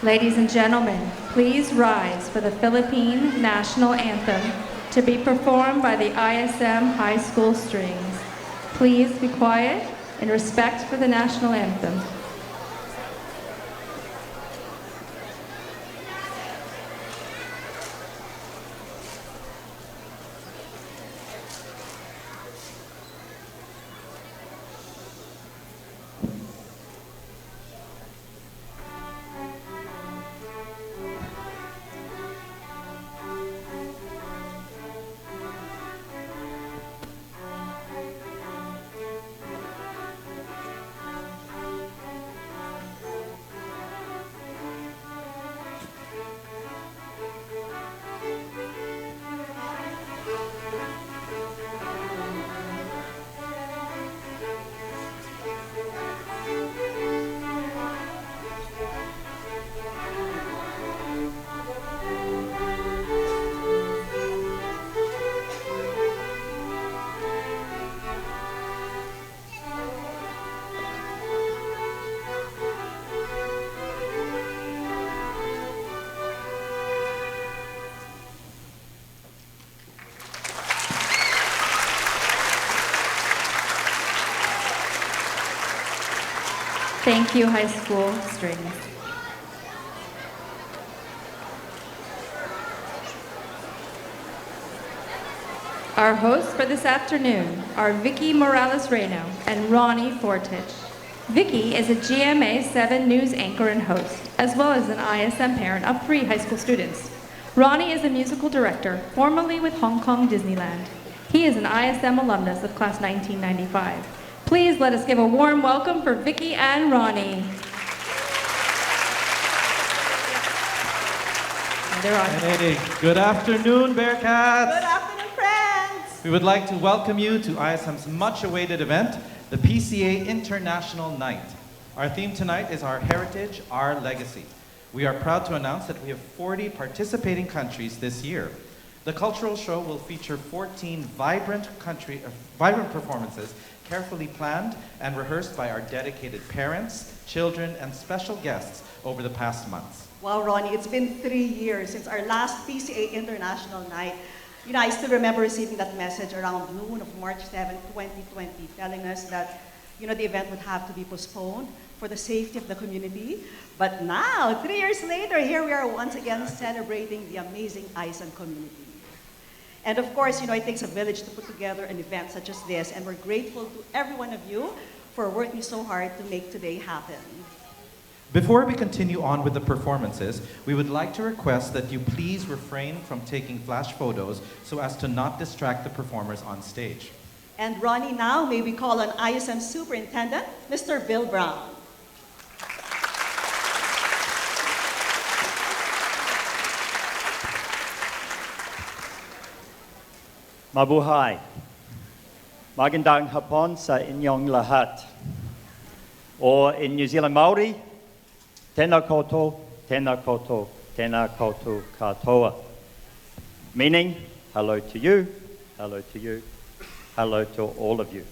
Ladies and gentlemen, please rise for the Philippine National Anthem to be performed by the ISM High School Strings. Please be quiet in respect for the National Anthem. Thank you, High School Strings. Our hosts for this afternoon are Vicky Morales-Reyno and Ronnie Fortich. Vicky is a GMA 7 news anchor and host, as well as an ISM parent of 3 high school students. Ronnie is a musical director, formerly with Hong Kong Disneyland. He is an ISM alumnus of class 1995. Please let us give a warm welcome for Vicky and Ronnie. Hey, good afternoon, Bearcats. Good afternoon, friends. We would like to welcome you to ISM's much-awaited event, the PCA International Night. Our theme tonight is Our Heritage, Our Legacy. We are proud to announce that we have 40 participating countries this year. The cultural show will feature 14 vibrant performances carefully planned and rehearsed by our dedicated parents, children, and special guests over the past months. Wow, Ronnie, it's been 3 years since our last PCA International Night. You know, I still remember receiving that message around noon of March 7, 2020, telling us that, you know, the event would have to be postponed for the safety of the community. But now, 3 years later, here we are once again celebrating the amazing ISM community. And of course, you know, it takes a village to put together an event such as this, and we're grateful to every one of you for working so hard to make today happen. Before we continue on with the performances, we would like to request that you please refrain from taking flash photos so as to not distract the performers on stage. And Ronnie, now may we call on ISM Superintendent, Mr. Bill Brown. Mabuhay. Magandang hapon sa inyong lahat. Or in New Zealand Māori, tēnā koutou, tēnā koutou, tēnā koutou katoa. Meaning, hello to you, hello to you, hello to all of you.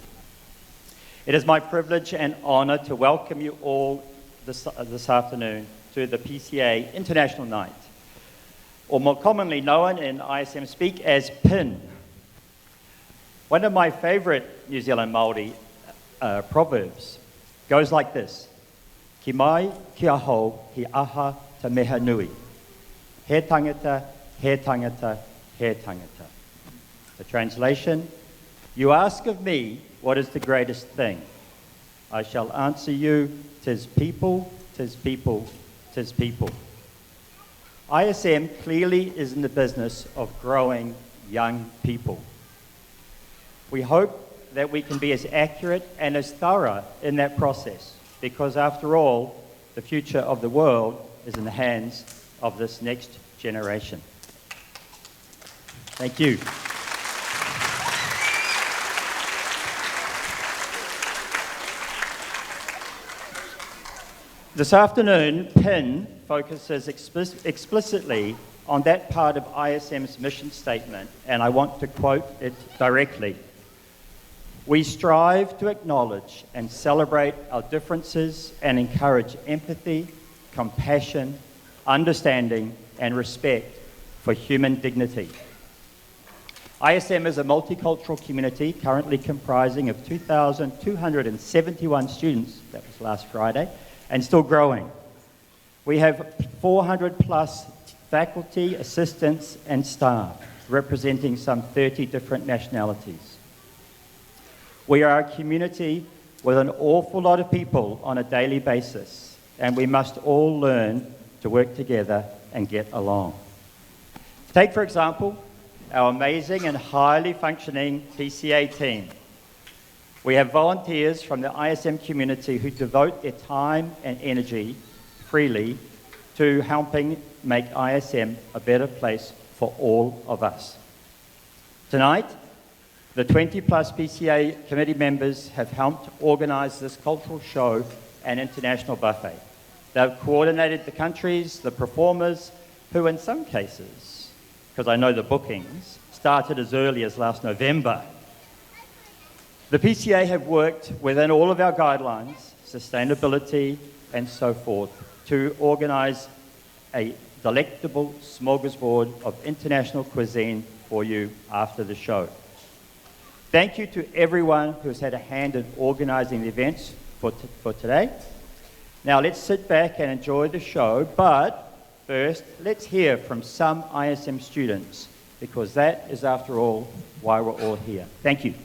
It is my privilege and honor to welcome you all this afternoon to the PCA International Night, or more commonly known in ISM speak as PIN. One of my favorite New Zealand Māori proverbs goes like this: Ki mai, ki aho, hi aha te meha nui. He tangata, he tangata, he tangata. The translation: you ask of me, what is the greatest thing? I shall answer you, 'tis people, 'tis people, 'tis people. ISM clearly is in the business of growing young people. We hope that we can be as accurate and as thorough in that process, because after all, the future of the world is in the hands of this next generation. Thank you. This afternoon, PIN focuses explicitly on that part of ISM's mission statement, and I want to quote it directly. We strive to acknowledge and celebrate our differences and encourage empathy, compassion, understanding, and respect for human dignity. ISM is a multicultural community currently comprising of 2,271 students, that was last Friday, and still growing. We have 400 plus faculty, assistants, and staff representing some 30 different nationalities. We are a community with an awful lot of people on a daily basis, and we must all learn to work together and get along. Take, for example, our amazing and highly functioning PCA team. We have volunteers from the ISM community who devote their time and energy freely to helping make ISM a better place for all of us. Tonight, the 20 plus PCA committee members have helped organise this cultural show and international buffet. They've coordinated the countries, the performers, who in some cases, because I know the bookings, started as early as last November. The PCA have worked within all of our guidelines, sustainability and so forth, to organise a delectable smorgasbord of international cuisine for you after the show. Thank you to everyone who has had a hand in organising the events for today. Now let's sit back and enjoy the show, but first let's hear from some ISM students, because that is, after all, why we're all here. Thank you.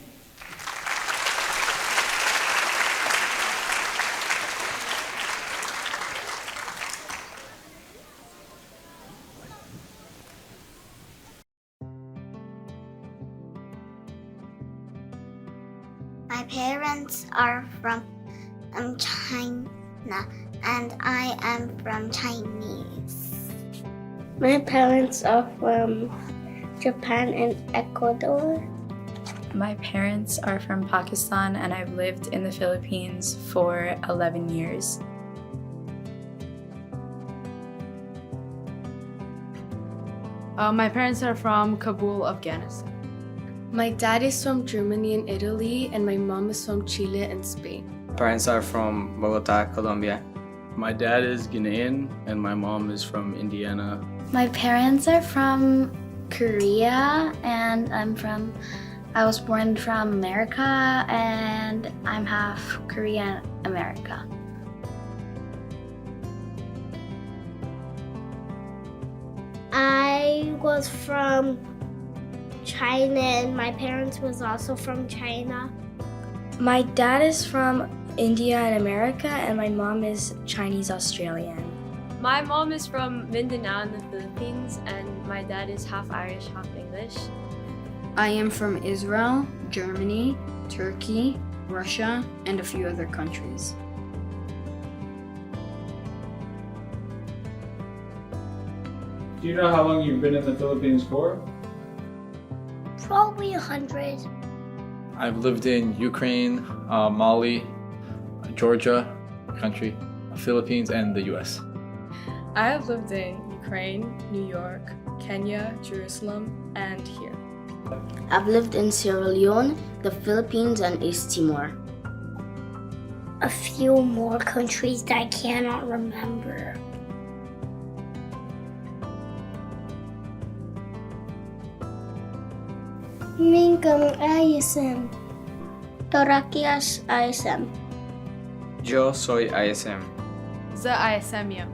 My parents are from China, and I am from Chinese. My parents are from Japan and Ecuador. My parents are from Pakistan, and I've lived in the Philippines for 11 years. My parents are from Kabul, Afghanistan. My dad is from Germany and Italy, and my mom is from Chile and Spain. Parents are from Bogota, Colombia. My dad is Guinean, and my mom is from Indiana. My parents are from Korea, and I was born from America, and I'm half Korean America. I was from China, and my parents was also from China. My dad is from India and America, and my mom is Chinese Australian. My mom is from Mindanao in the Philippines, and my dad is half Irish, half English. I am from Israel, Germany, Turkey, Russia, and a few other countries. Do you know how long you've been in the Philippines for? Probably 100. I've lived in Ukraine, Mali, Georgia, country, Philippines, and the US. I have lived in Ukraine, New York, Kenya, Jerusalem, and here. I've lived in Sierra Leone, the Philippines, and East Timor. A few more countries that I cannot remember. Mingong ISM. Torakias ISM. Yo soy ISM. The ISM.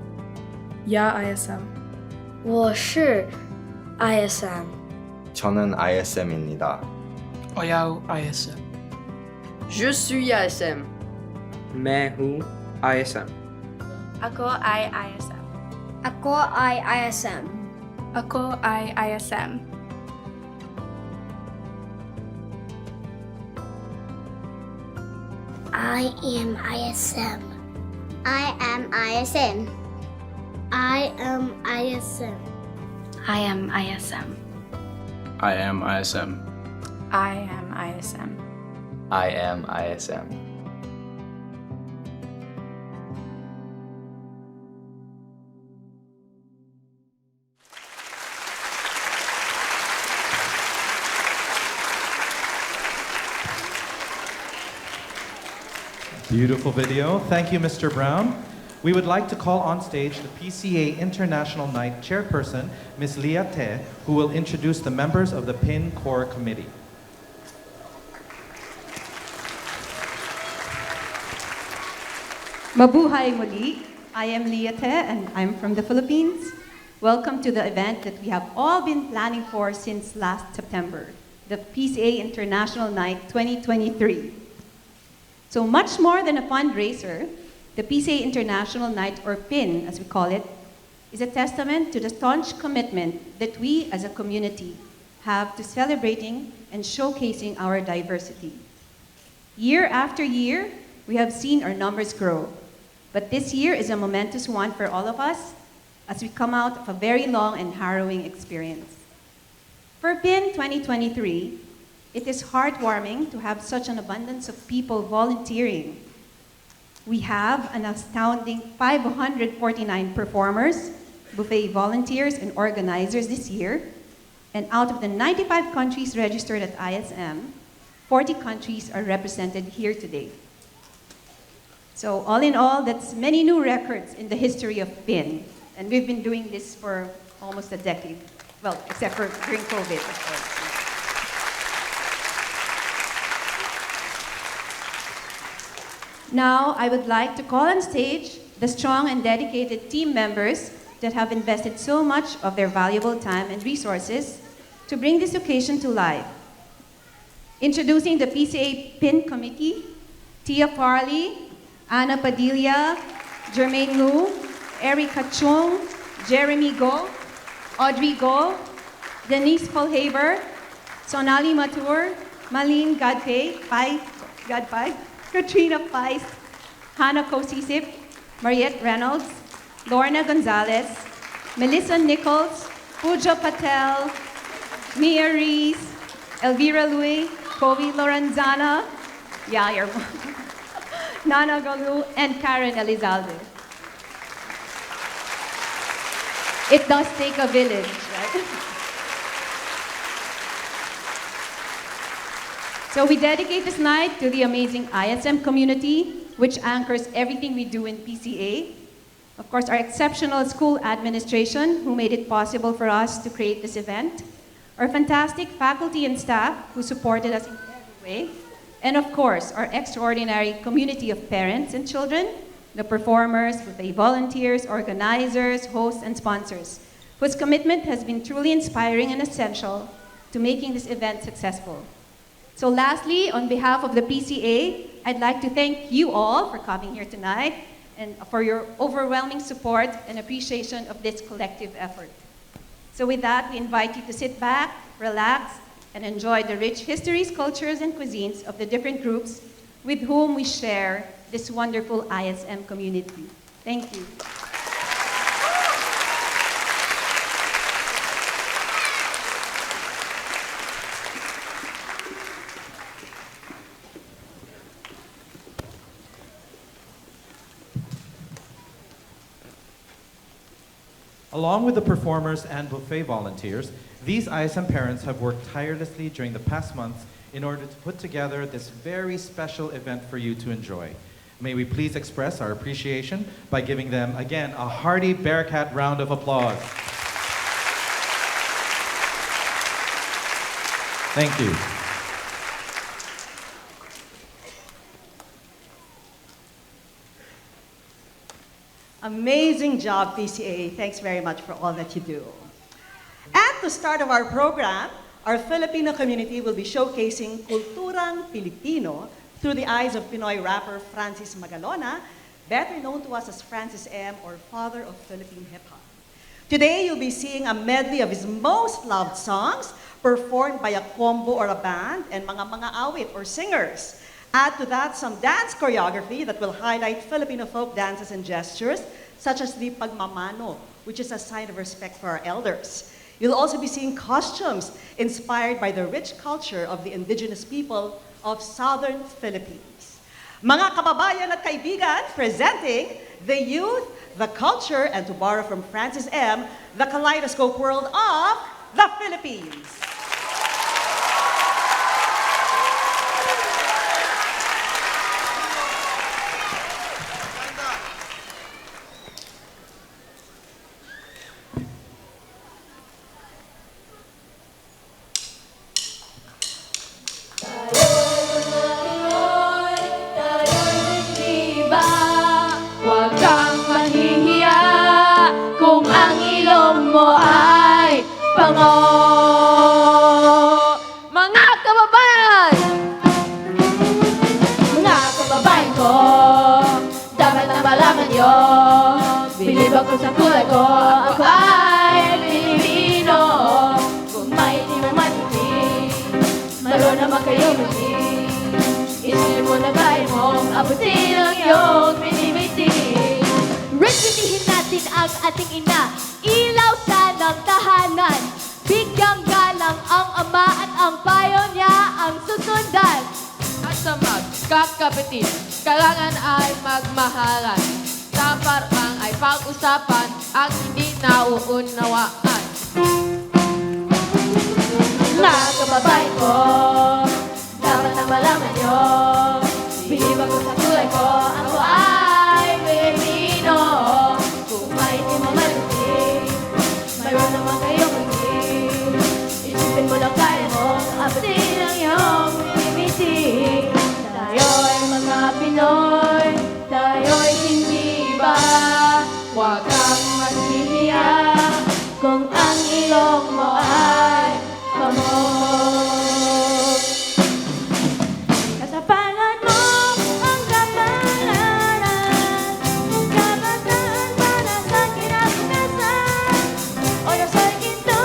Ja ISM. 我是 ISM. 저는 ISM입니다. Oyao ISM. Je suis ISM. मैं हूँ ISM. Ako ay ISM. Ako ay ISM. Ako ay ISM. I am ISM. I am ISM. I am ISM. I am ISM. I am ISM. I am ISM. I am ISM. Beautiful video. Thank you, Mr. Brown. we would like to call on stage the PCA International Night chairperson, Ms. Leah Te, who will introduce the members of the PIN Core Committee. Mabuhay muli. I am Leah Te and I'm from the Philippines. Welcome to the event that we have all been planning for since last September, the PCA International Night 2023. So much more than a fundraiser, the PCA International Night, or PIN as we call it, is a testament to the staunch commitment that we as a community have to celebrating and showcasing our diversity. Year after year, we have seen our numbers grow. But this year is a momentous one for all of us as we come out of a very long and harrowing experience. For PIN 2023, it is heartwarming to have such an abundance of people volunteering. We have an astounding 549 performers, buffet volunteers, and organizers this year. And out of the 95 countries registered at ISM, 40 countries are represented here today. So all in all, that's many new records in the history of PIN. And we've been doing this for almost a decade. Well, except for during COVID, of course. Now, I would like to call on stage the strong and dedicated team members that have invested so much of their valuable time and resources to bring this occasion to life. Introducing the PCA PIN Committee, Tia Farley, Ana Padilla, Jermaine Lu, Erica Chung, Jeremy Go, Audrey Go, Denise Polhaber, Sonali Matur, Malene Gadpay, Katrina Feist, Hannah Kosisip, Mariette Reynolds, Lorna Gonzalez, Melissa Nichols, Pooja Patel, Mia Reese, Elvira Louie, Kobe Lorenzana, Yair, Nana Galu, and Karen Elizalde. It does take a village, right? So we dedicate this night to the amazing ISM community, which anchors everything we do in PCA. Of course, our exceptional school administration, who made it possible for us to create this event. Our fantastic faculty and staff, who supported us in every way. And of course, our extraordinary community of parents and children, the performers, the volunteers, organizers, hosts, and sponsors, whose commitment has been truly inspiring and essential to making this event successful. So lastly, on behalf of the PCA, I'd like to thank you all for coming here tonight and for your overwhelming support and appreciation of this collective effort. So with that, we invite you to sit back, relax, and enjoy the rich histories, cultures, and cuisines of the different groups with whom we share this wonderful ISM community. Thank you. Along with the performers and buffet volunteers, these ISM parents have worked tirelessly during the past months in order to put together this very special event for you to enjoy. May we please express our appreciation by giving them, again, a hearty Bearcat round of applause. Thank you. Amazing job, PCA. Thanks very much for all that you do. At the start of our program, our Filipino community will be showcasing Kulturang Pilipino through the eyes of Pinoy rapper Francis Magalona, better known to us as Francis M, or father of Philippine hip-hop. Today, you'll be seeing a medley of his most loved songs performed by a combo or a band and mga awit or singers. Add to that some dance choreography that will highlight Filipino folk dances and gestures, such as the pagmamano, which is a sign of respect for our elders. You'll also be seeing costumes inspired by the rich culture of the indigenous people of southern Philippines. Mga kababayan at kaibigan, presenting the youth, the culture, and to borrow from Francis M, the kaleidoscope world of the Philippines. malaman nyo, bilib ako sa kulay ko, ako ay Pilipino. Kung maitim o matitim, mayroon naman kayo maging. Isipin mo na kaya mong abutin ang iyong pinimitin. Respetuhin natin ang ating ina, ilaw sa ng tahanan. Bigyang galang ang ama at ang payo niya ang susundan. At sa magkakapitin, kailangan ay magmahalan. Sa parang ay pag-usapan ang hindi nauunawaan. Mga kababayan ko, dapat na malaman nyo, bilib ako sa kulay ko, ako ay Pilipino. Kung maitim o malitim, mayroon naman kayong maging. Isipin mo lang kaya mo, abutin ang iyong limiting. Tayo'y mga Pinoy, tayo'y hindi iba. Huwag kang maghihiya kung ang ilong mo ay kamot. Kasapalan mo ang kapalaran, kabataan para sa kinabukasan. Oras ay ginto,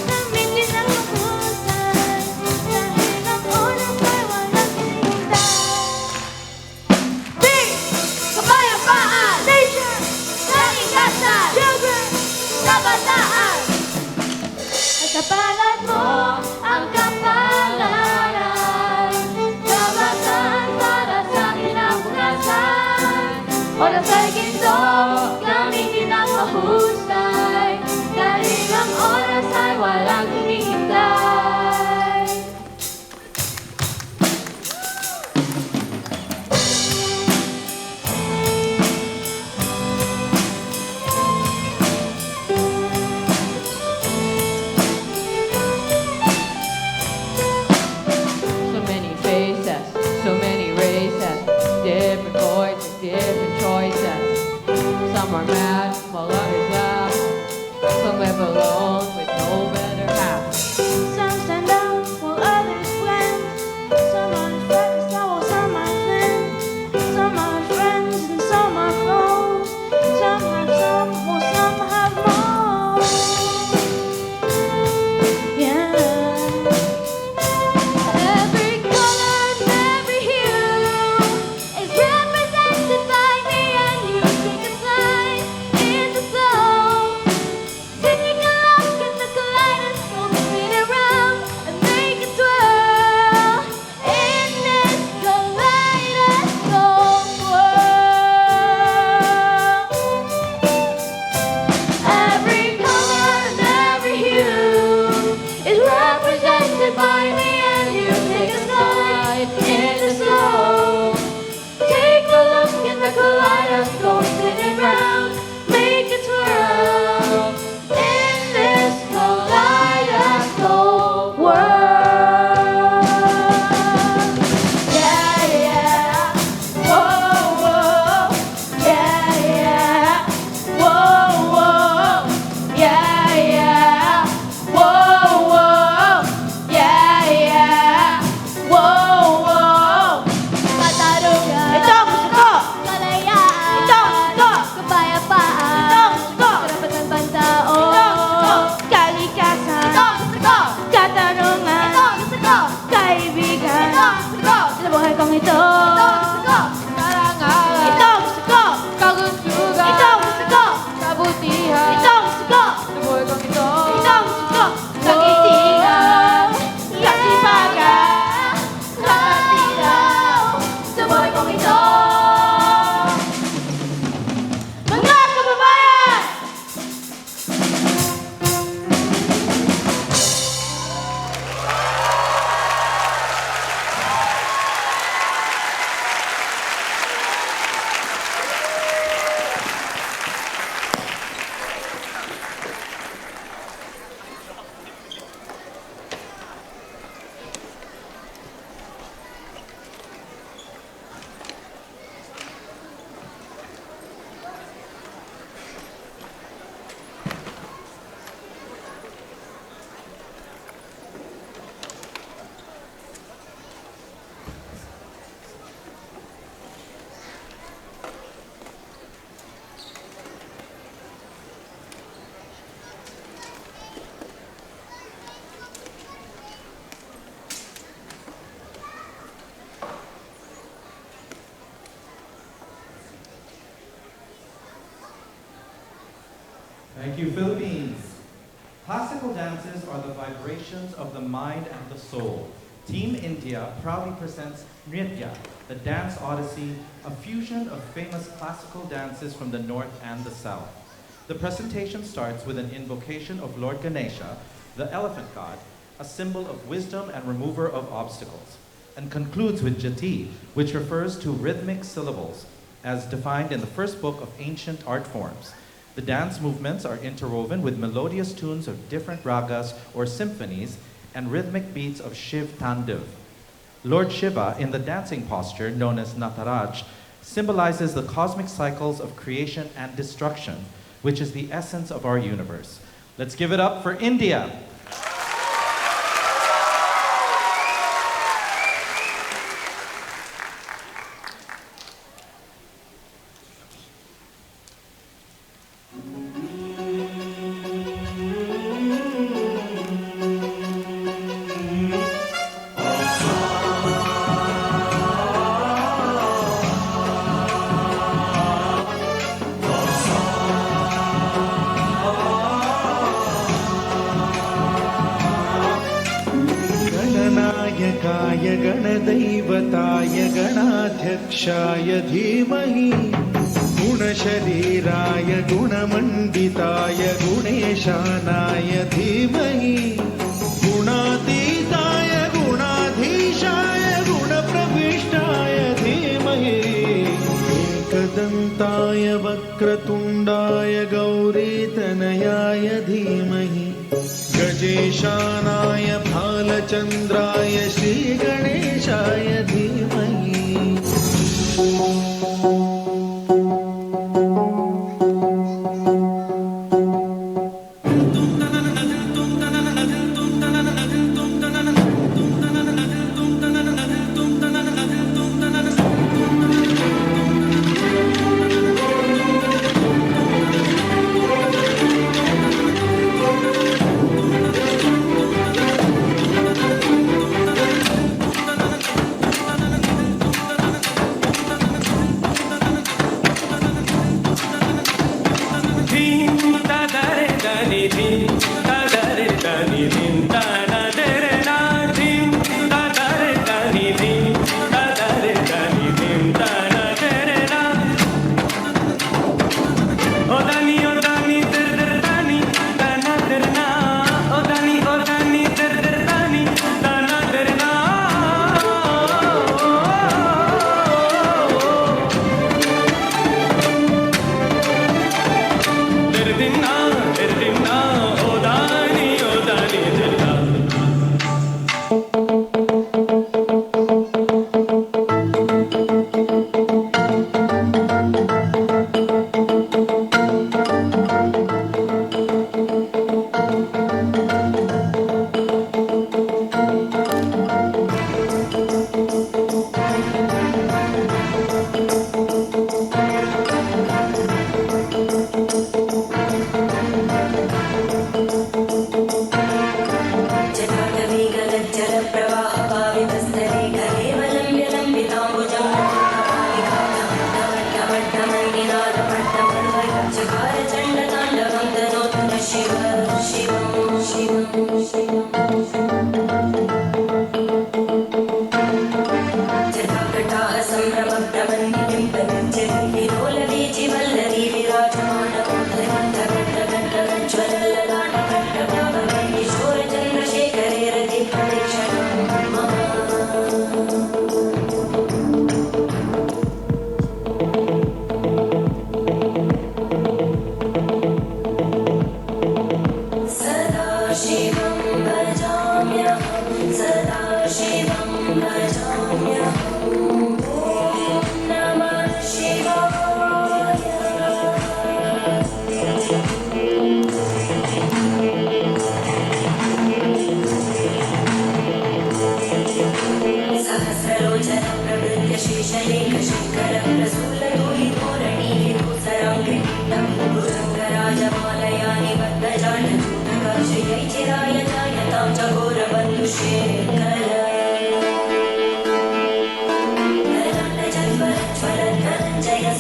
gamitin ang mahusay, dahil ang oras ay walang hinihintay. Peace! Kapayapaan! Nation! Kalikasan! Children! Kabataan! Kasapalan mo ang kapalaran, kabataan para sa kinabukasan. Oras ay ginto, gamitin ang mahusay, dahil ang oras ay walang hinihintay. So many faces, so many races, different voices, different choices. Some are mad, while others laugh. Some live alone with no better half. Some stand out while others blend. Some are friends, while some are friends. Some are friends and some are foes. Some have some, while some have more. Yeah. Every color and every hue is represented by me and you. Take a side in the soul, singing along. Thank you, Philippines. Classical dances are the vibrations of the mind and the soul. Team India proudly presents Nritya, the dance odyssey, a fusion of famous classical dances from the north and the south. The presentation starts with an invocation of Lord Ganesha, the elephant god, a symbol of wisdom and remover of obstacles, and concludes with Jati, which refers to rhythmic syllables, as defined in the first book of ancient art forms. The dance movements are interwoven with melodious tunes of different ragas or symphonies and rhythmic beats of Shiv Tandav. Lord Shiva, in the dancing posture known as Nataraj, symbolizes the cosmic cycles of creation and destruction, which is the essence of our universe. Let's give it up for India. गणनायकाय गणदैवताय गणाध्यक्षाय धीमहि गुणशरीराय गुणमण्डिताय गुणेशानाय धीमहि गुणातीताय गुणाधीशाय गुणप्रविष्टाय धीमहि एकदन्ताय वक्रतुण्डाय गौरीतनयाय धीमहि गजेशानाय भालचन्द्राय श्रीगणेशाय धीमहि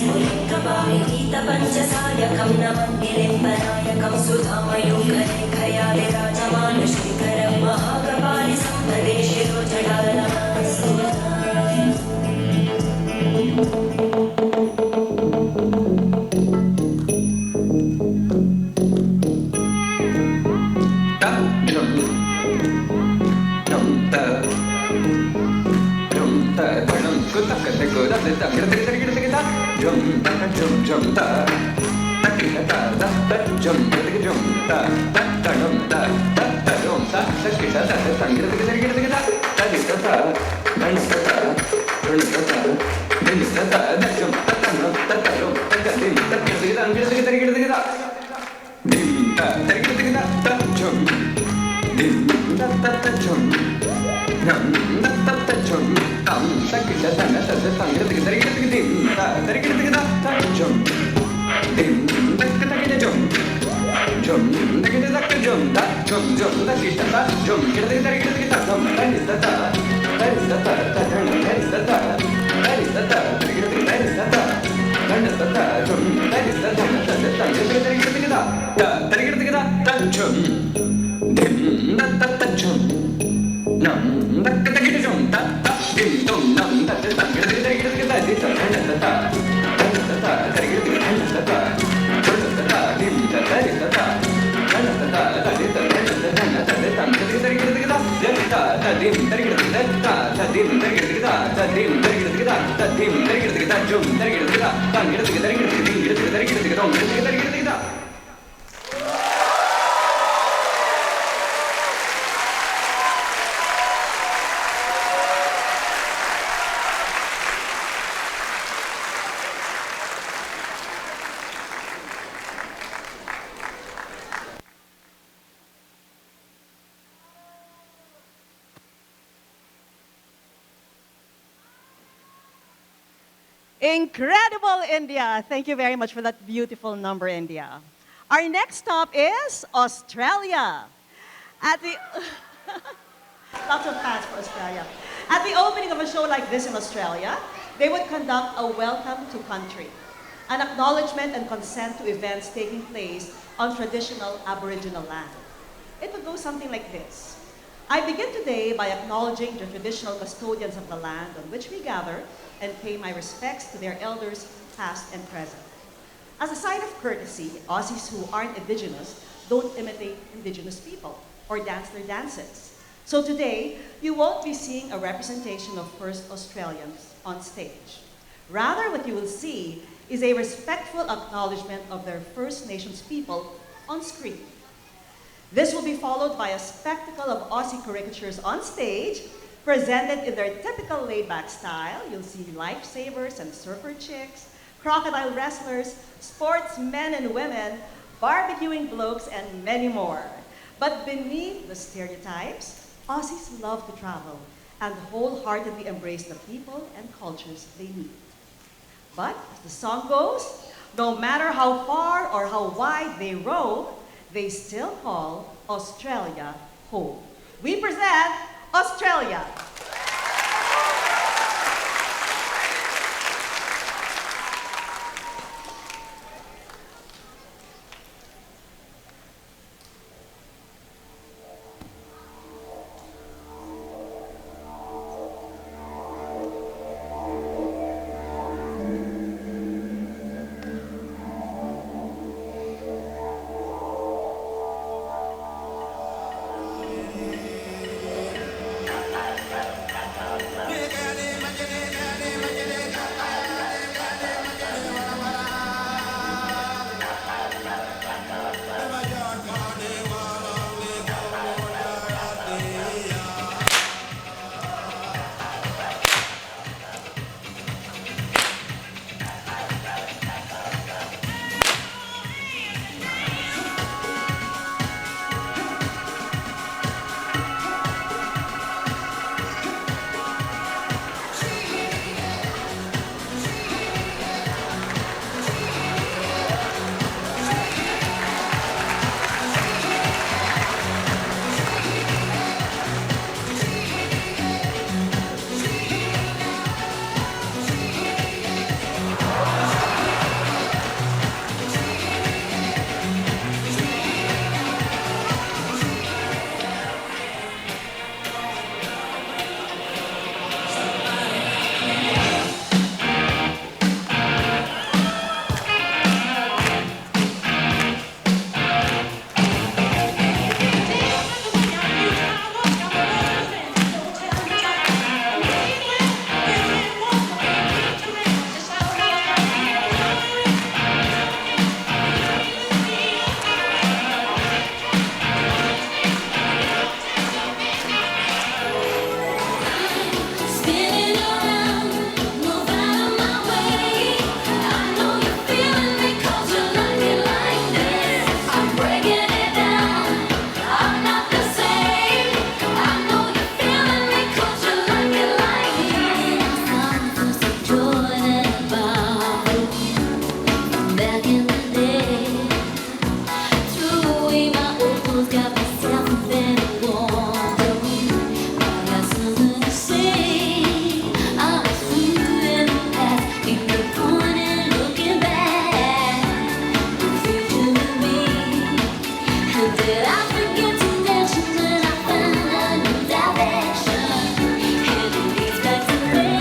Jaya गीतपञ्चसायकं नमद्गिरिम्बनायकं सुधामयोगलेखयाले राजमानुषेखरं महाकपालि सम्पदेशिरोजडालनमस्तु Incredible, India. Thank you very much for that beautiful number, India. Our next stop is Australia. At the lots of fans for Australia. At the opening of a show like this in Australia, they would conduct a welcome to country, an acknowledgement and consent to events taking place on traditional Aboriginal land. It would go something like this. I begin today by acknowledging the traditional custodians of the land on which we gather and pay my respects to their elders, past and present. As a sign of courtesy, Aussies who aren't Indigenous don't imitate Indigenous people or dance their dances. So today, you won't be seeing a representation of First Australians on stage. Rather, what you will see is a respectful acknowledgement of their First Nations people on screen. This will be followed by a spectacle of Aussie caricatures on stage, presented in their typical laid-back style. You'll see lifesavers and surfer chicks, crocodile wrestlers, sportsmen and women, barbecuing blokes, and many more. But beneath the stereotypes, Aussies love to travel and wholeheartedly embrace the people and cultures they meet. But as the song goes, no matter how far or how wide they roam, they still call Australia home. We present Australia. back in the day. Threw away my old clothes, got myself a better wardrobe. I got something to say. I'm through in the past, ain't no point in looking back. The future with me. And did I forget to mention that I found a new direction? And it leads back to me.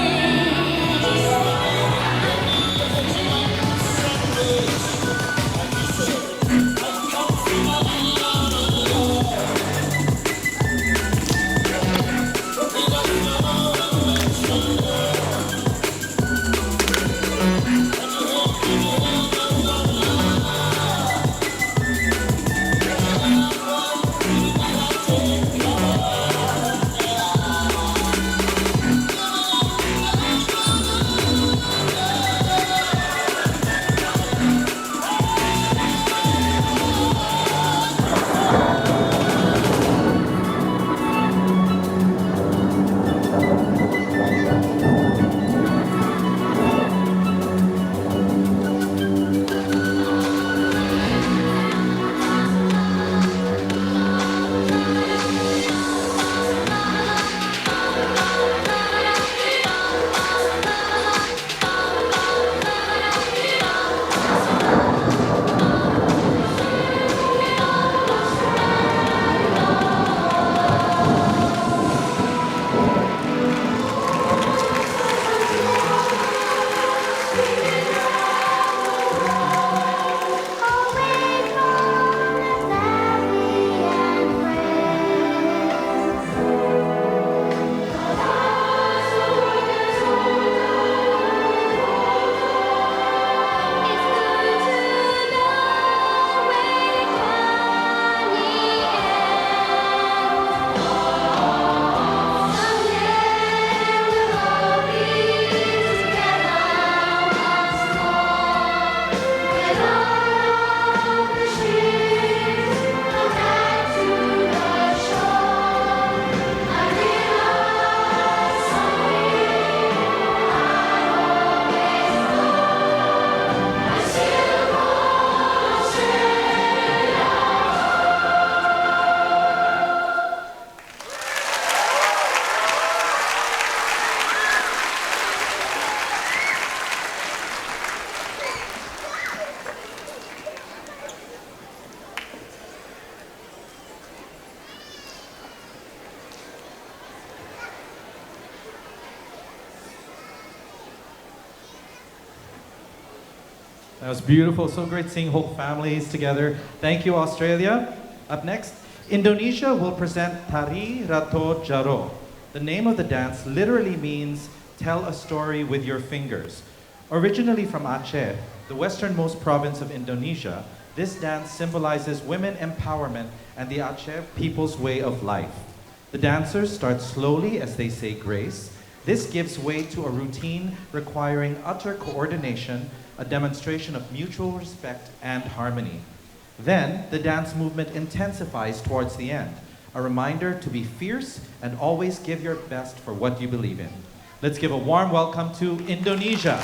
That was beautiful. So great seeing whole families together. Thank you, Australia. Up next, Indonesia will present Tari Rato Jaro. The name of the dance literally means tell a story with your fingers. Originally from Aceh, the westernmost province of Indonesia, this dance symbolizes women empowerment and the Aceh people's way of life. The dancers start slowly as they say grace. This gives way to a routine requiring utter coordination, a demonstration of mutual respect and harmony. Then, the dance movement intensifies towards the end, a reminder to be fierce and always give your best for what you believe in. Let's give a warm welcome to Indonesia.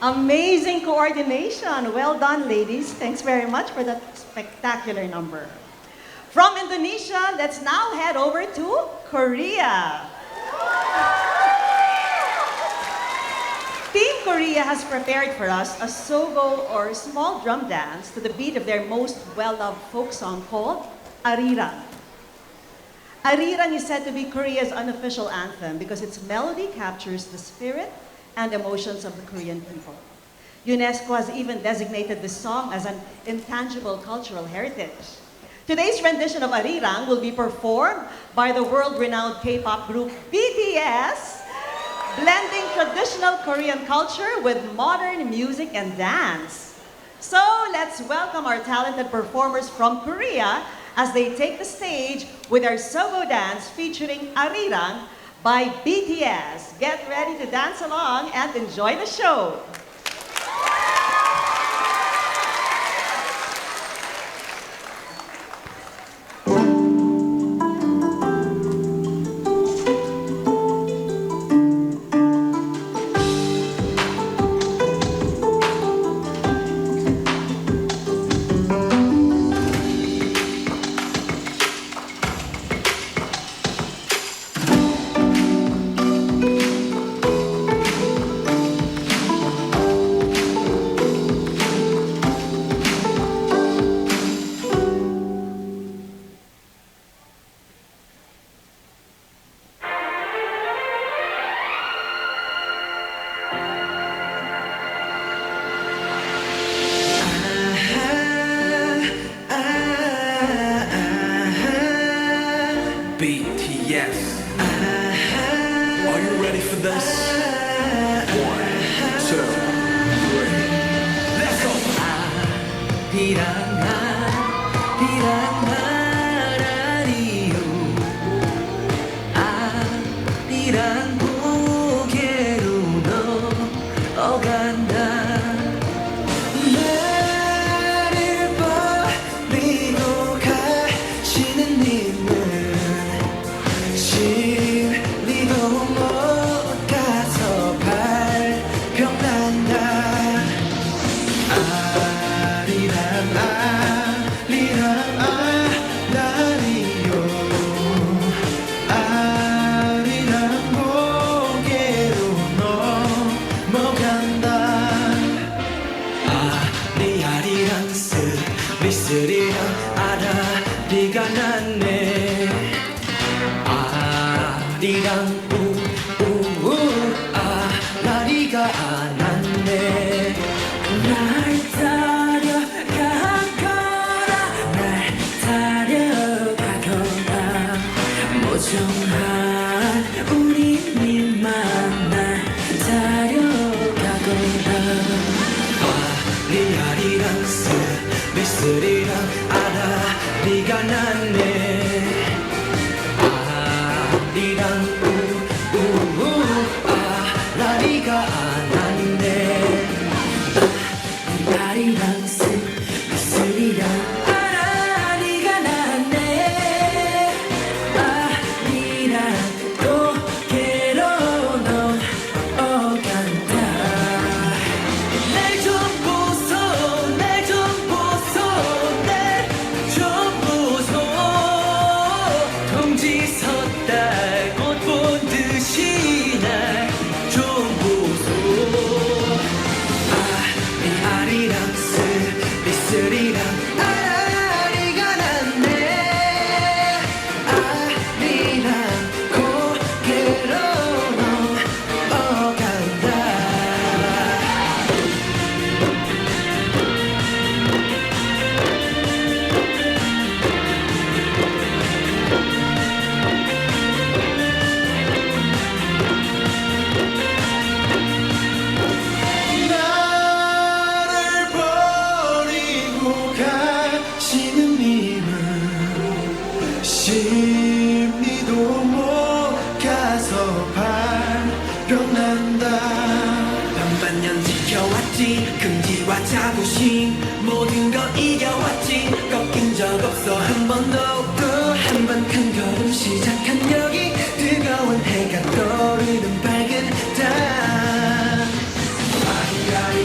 Amazing coordination. Well done, ladies. Thanks very much for that spectacular number. From Indonesia, let's now head over to Korea. Team Korea has prepared for us a sogo or small drum dance to the beat of their most well-loved folk song called Arirang. Arirang is said to be Korea's unofficial anthem because its melody captures the spirit and emotions of the Korean people. UNESCO has even designated this song as an intangible cultural heritage. Today's rendition of Arirang will be performed by the world-renowned K-pop group BTS, blending traditional Korean culture with modern music and dance. So let's welcome our talented performers from Korea as they take the stage with their sogo dance featuring Arirang by BTS. Get ready to dance along and enjoy the show. BTS. Are you ready for this? 1, 2, 3. Let's go. 아리랑 고개로 넘어간다. 나를 버리고 가시는 님은 진리도 못 가서 발병난다. 아리랑 아리랑 아라리요. 아리랑 고개로 넘어간다. 아리아리랑 스리스리랑 아라리가 났네. 아리랑 우우우 아라리가 났네. 날 따라가거라 날 따라가거라 모정한 우리님만 날 따라가거라. 아리아리랑 스리스리랑 아라리가 났네. 아리랑 우우우 아라리가 났네. 아리랑 스리스리랑 아라리가 났네. 아리랑 고개로 넘어간다. 날 좀 보소 날 좀 보소 날 좀 보소. 동지 섰다 꽃 본 듯이 날 좀 보소. 아리랑 스리스리랑 아라리가 났네. 아리랑 고개로 넘어간다. 나를 버리고 가시는 님은 심리도 못 가서 발병난다. 반반년 지켜왔지 긍지와 자부심 모든 걸 이겨왔지. 꺾인 적 없어 한 번도 또 한 번 큰 걸음 시작한 여기 뜨거운 해가 떠오르는 밝은 땅. 아리아리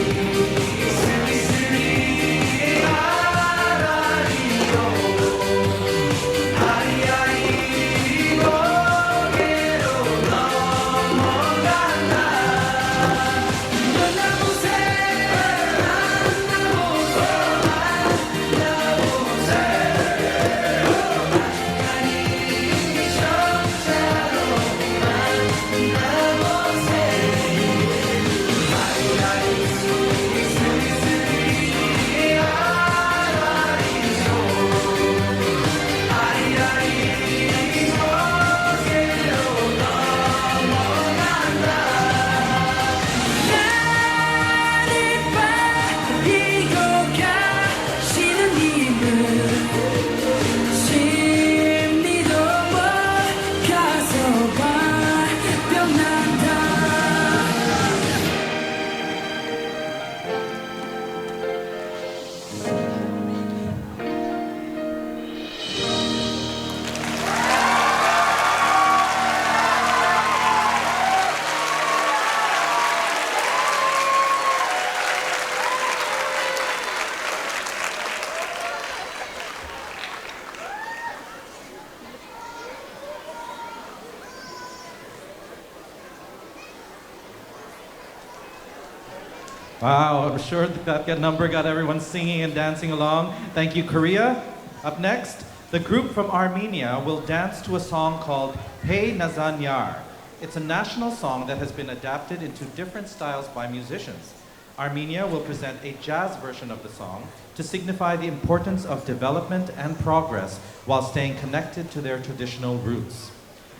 Wow, I'm sure that number got everyone singing and dancing along. Thank you, Korea. Up next, the group from Armenia will dance to a song called Hey Nazan Yar. It's a national song that has been adapted into different styles by musicians. Armenia will present a jazz version of the song to signify the importance of development and progress while staying connected to their traditional roots.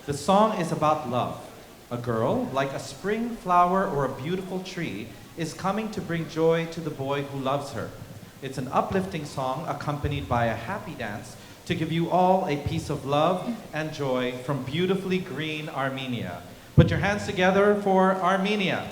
The song is about love. A girl, like a spring flower or a beautiful tree, is coming to bring joy to the boy who loves her. It's an uplifting song accompanied by a happy dance to give you all a piece of love and joy from beautifully green Armenia. Put your hands together for Armenia.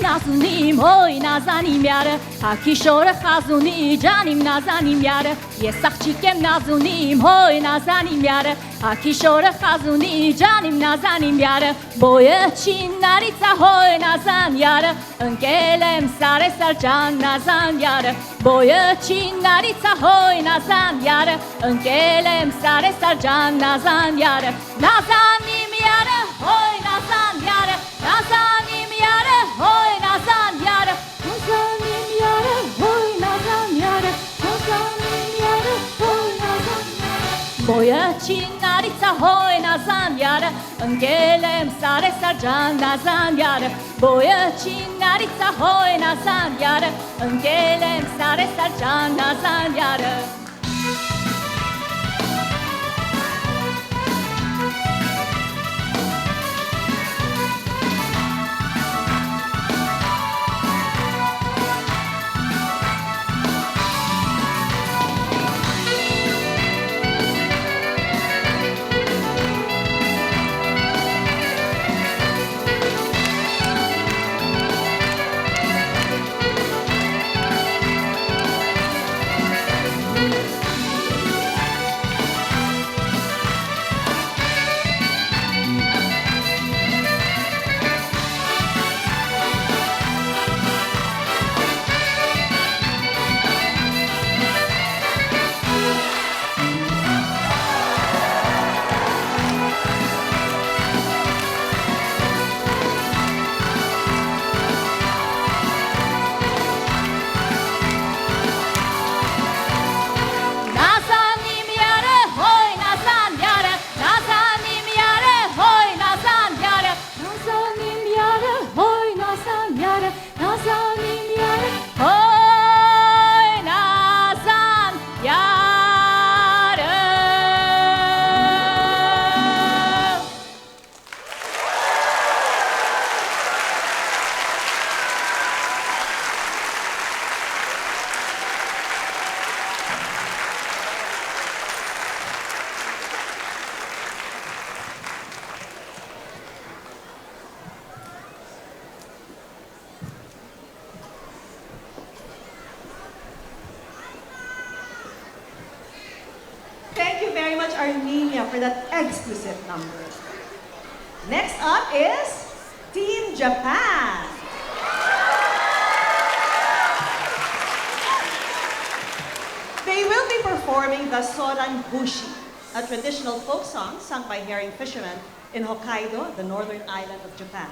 Nazınim oy nazanim yare Akişor khazuni canim nazanim yare Yesakçikem nazunim oy nazanim yare Akişor khazuni canim nazanim yare Boye çinnaritsa hoy nazan yare Înkelem sare sarcan nazan yare Boye çinnaritsa hoy nazan yare Înkelem sare sarcan nazan yare Nazanim yare hoy nazan yare Nazanim yare hoy nazan yare Nazanim yare hoy nazan yare Nazanim yare hoy nazan yare Boya çinnaritsa hoy nazan yare Înkelem sare sarcan nazan yare Boya çinnaritsa hoy nazan yare Înkelem sare sarcan nazan yare Armenia for that exclusive number. Next up is Team Japan. They will be performing the Soran Bushi, a traditional folk song sung by herring fishermen in Hokkaido, the northern island of Japan.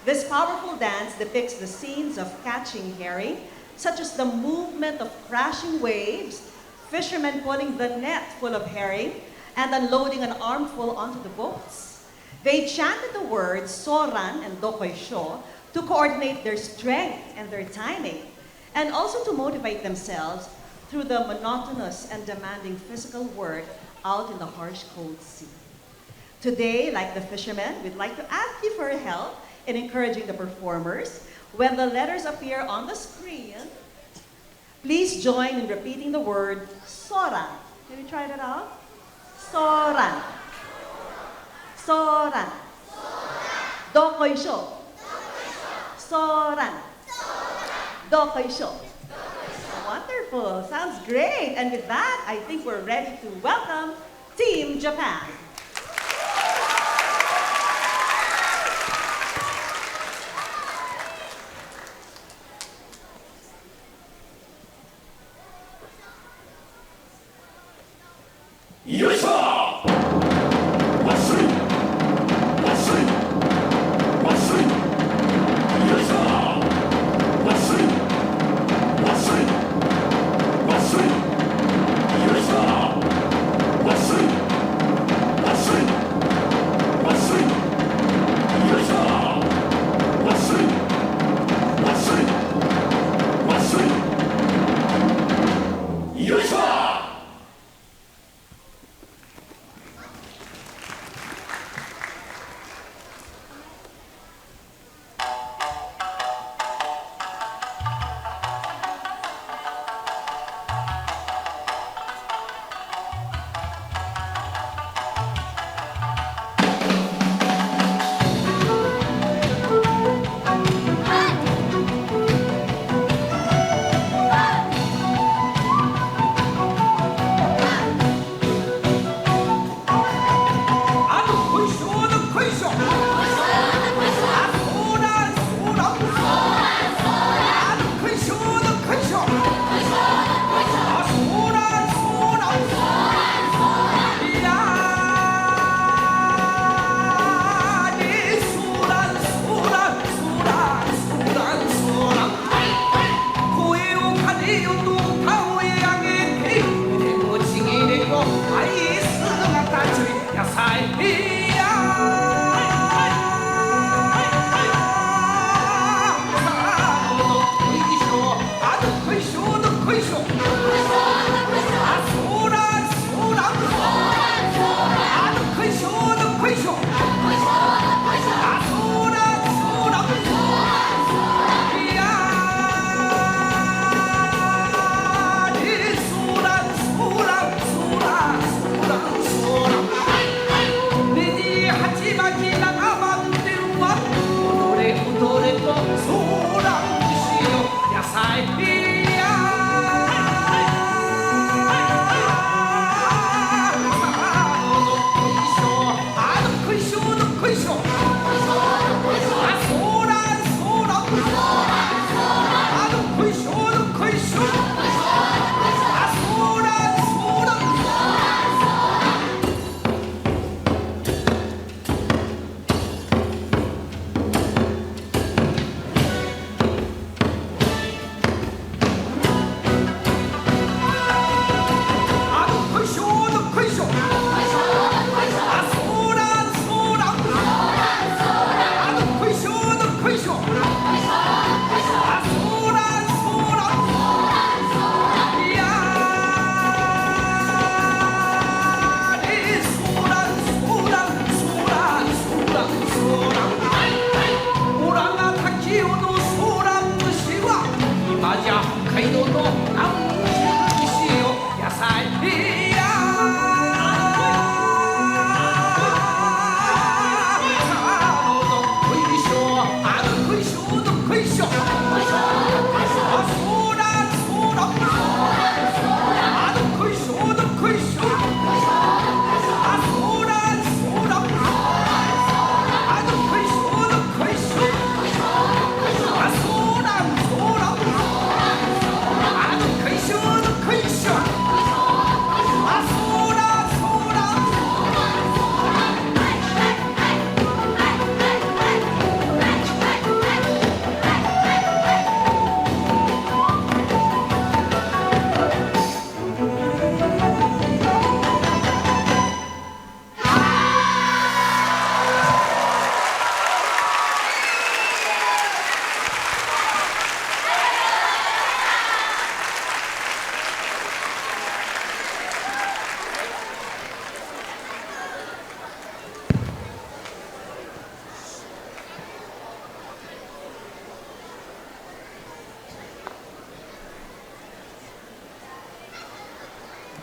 This powerful dance depicts the scenes of catching herring, such as the movement of crashing waves, fishermen pulling the net full of herring, and unloading an armful onto the boats. They chanted the words Soran and Dokoy Sho to coordinate their strength and their timing, and also to motivate themselves through the monotonous and demanding physical work out in the harsh cold sea. Today, like the fishermen, we'd like to ask you for help in encouraging the performers. When the letters appear on the screen, please join in repeating the word soran. Can we try that out? Soran. Soran. Dokoisho. Soran. Dokoisho. Wonderful. Sounds great. And with that, I think we're ready to welcome Team Japan.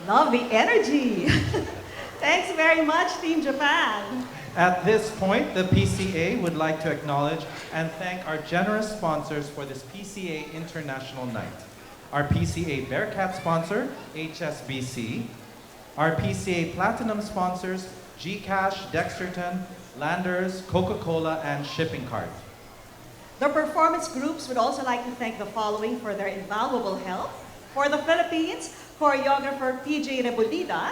Love the energy. Thanks very much, Team Japan. At this point, the PCA would like to acknowledge and thank our generous sponsors for this PCA International Night. Our PCA Bearcat sponsor, HSBC. Our PCA Platinum sponsors, Gcash, Dexterton, Landers, Coca-Cola, and Shipping Cart. The performance groups would also like to thank the following for their invaluable help. For the Philippines, choreographer PJ Rebolida,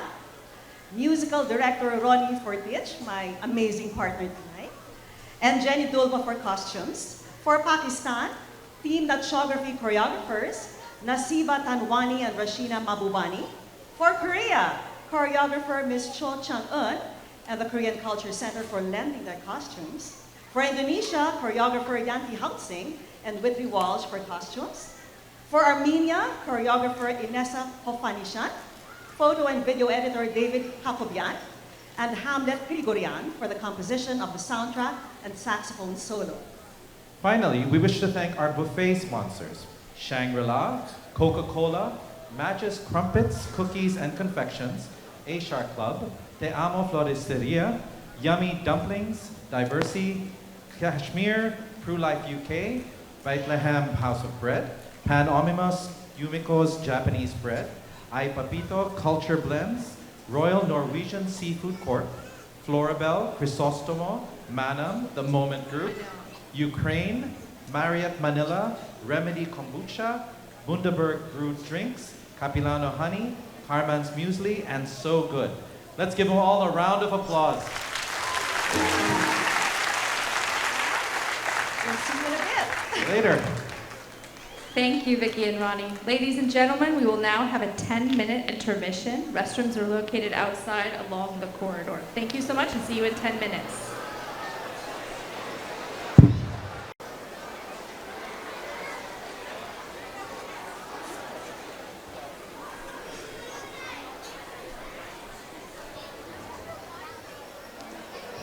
musical director Ronnie Fortich, my amazing partner tonight, and Jenny Dulva for costumes. For Pakistan, team Nachography choreographers, Nasiba Tanwani and Rashina Mabubani. For Korea, choreographer Ms. Cho Chang-eun and the Korean Culture Center for lending their costumes. For Indonesia, choreographer Yanti Houtsing and Whitley Walsh for costumes. For Armenia, choreographer Inessa Hofanishan, photo and video editor David Hakobian, and Hamlet Grigorian for the composition of the soundtrack and saxophone solo. Finally, we wish to thank our buffet sponsors, Shangri-La, Coca-Cola, Magis Crumpets, Cookies and Confections, Ashar Club, Te Amo Floristeria, Yummy Dumplings, Diversi, Kashmir, Pru Life UK, Bethlehem House of Bread, Pan Omimus, Yumiko's Japanese Bread, Ai Papito Culture Blends, Royal Norwegian Seafood Corp, Florabelle, Chrysostomo, Manam, The Moment Group, Ukraine, Marriott Manila, Remedy Kombucha, Bundaberg Brewed Drinks, Capilano Honey, Harman's Muesli, and So Good. Let's give them all a round of applause. We'll see you in a bit. Later. Thank you, Vicki and Ronnie. Ladies and gentlemen, we will now have a 10-minute intermission. Restrooms are located outside along the corridor. Thank you so much and see you in 10 minutes.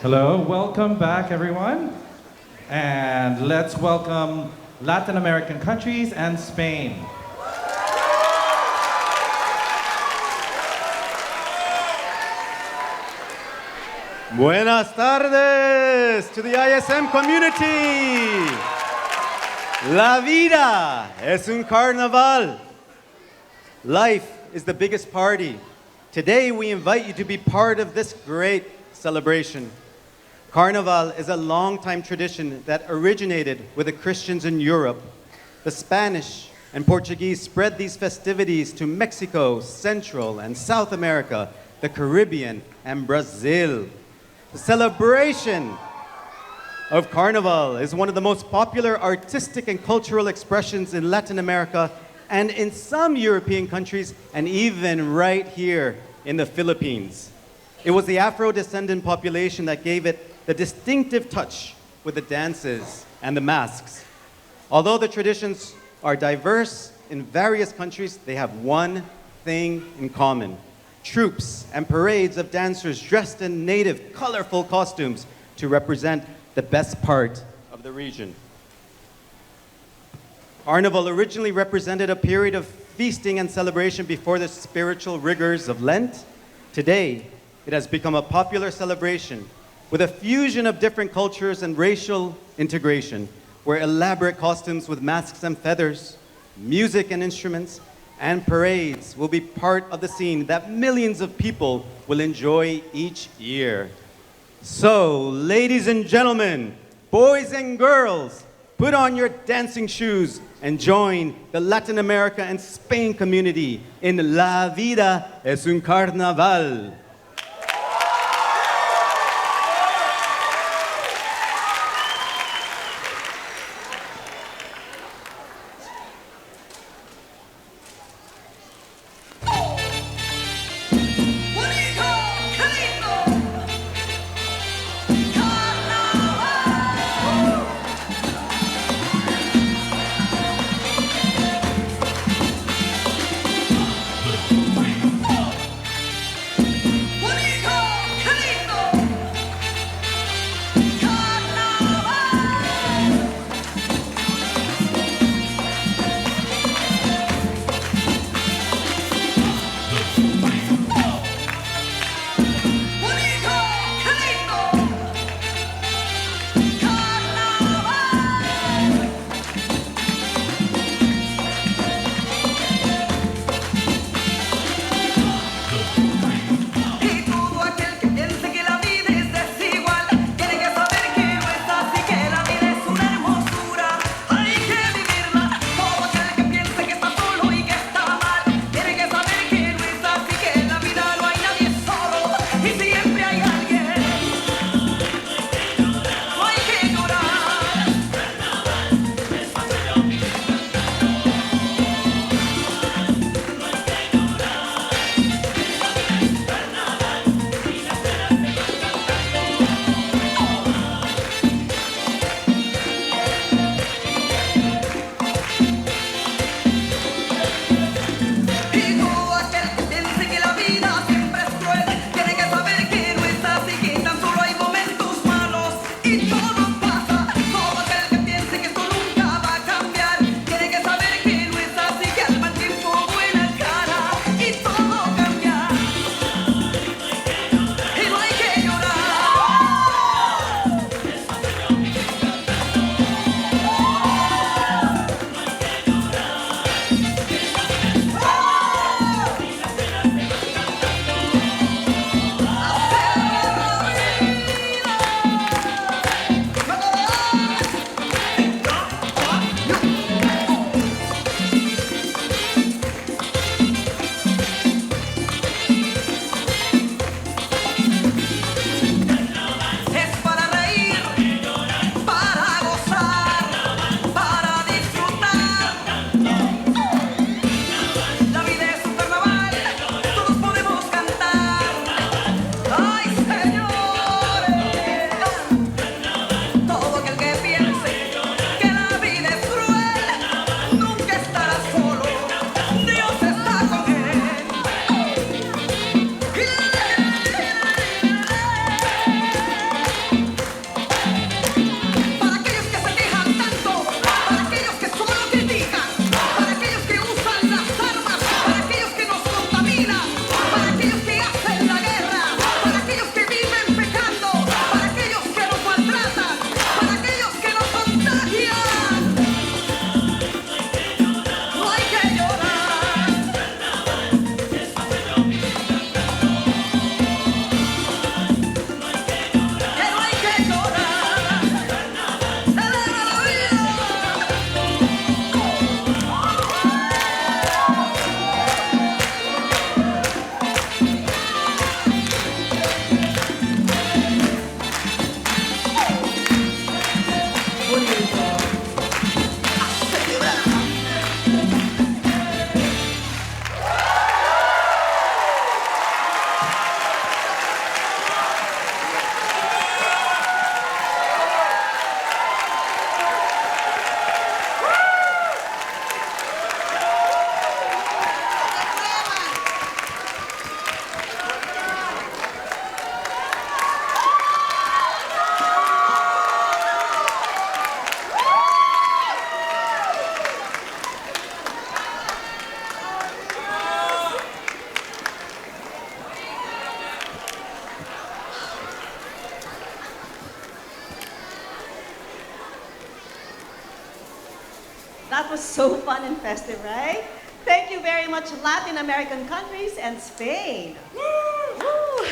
Hello, welcome back everyone. And let's welcome Latin American countries and Spain. Buenas tardes to the ISM community. La vida es un carnaval. Life is the biggest party. Today we invite you to be part of this great celebration. Carnival is a long-time tradition that originated with the Christians in Europe. The Spanish and Portuguese spread these festivities to Mexico, Central and South America, the Caribbean, and Brazil. The celebration of Carnival is one of the most popular artistic and cultural expressions in Latin America and in some European countries, and even right here in the Philippines. It was the Afro-descendant population that gave it the distinctive touch with the dances and the masks. Although the traditions are diverse in various countries, they have one thing in common: troops and parades of dancers dressed in native, colorful costumes to represent the best part of the region. Carnival originally represented a period of feasting and celebration before the spiritual rigors of Lent. Today, it has become a popular celebration with a fusion of different cultures and racial integration, where elaborate costumes with masks and feathers, music and instruments, and parades will be part of the scene that millions of people will enjoy each year. So, ladies and gentlemen, boys and girls, put on your dancing shoes and join the Latin America and Spain community in La Vida es un Carnaval. That was so fun and festive, right? Thank you very much, Latin American countries and Spain. Woo!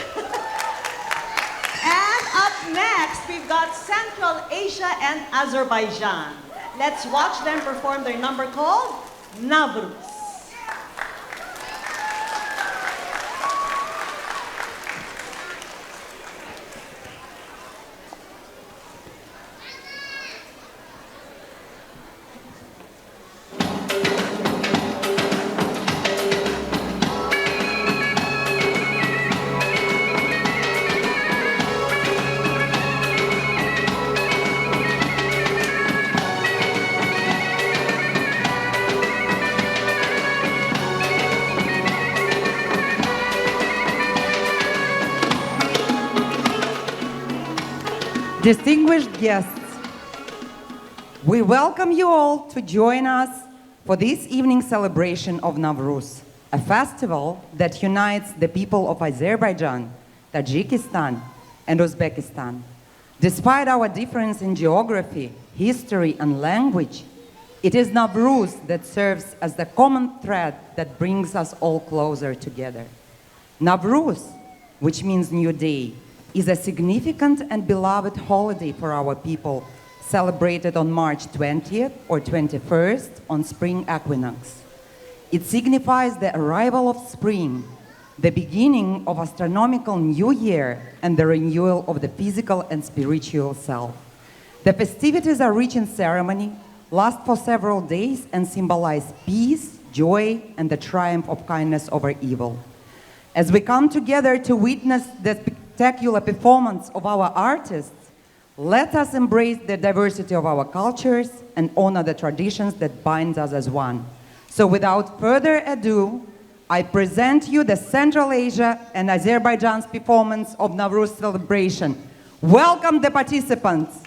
And up next, we've got Central Asia and Azerbaijan. Let's watch them perform their number called Navruz. Distinguished guests, we welcome you all to join us for this evening's celebration of Nowruz, a festival that unites the people of Azerbaijan, Tajikistan, and Uzbekistan. Despite our difference in geography, history, and language, it is Nowruz that serves as the common thread that brings us all closer together. Nowruz, which means new day, is a significant and beloved holiday for our people, celebrated on March 20th or 21st on spring equinox. It signifies the arrival of spring, the beginning of astronomical new year, and the renewal of the physical and spiritual self. The festivities are rich in ceremony, last for several days, and symbolize peace, joy, and the triumph of kindness over evil. As we come together to witness the spectacular performance of our artists, let us embrace the diversity of our cultures and honor the traditions that bind us as one. So without further ado, I present you the Central Asia and Azerbaijan's performance of Nowruz celebration. Welcome the participants.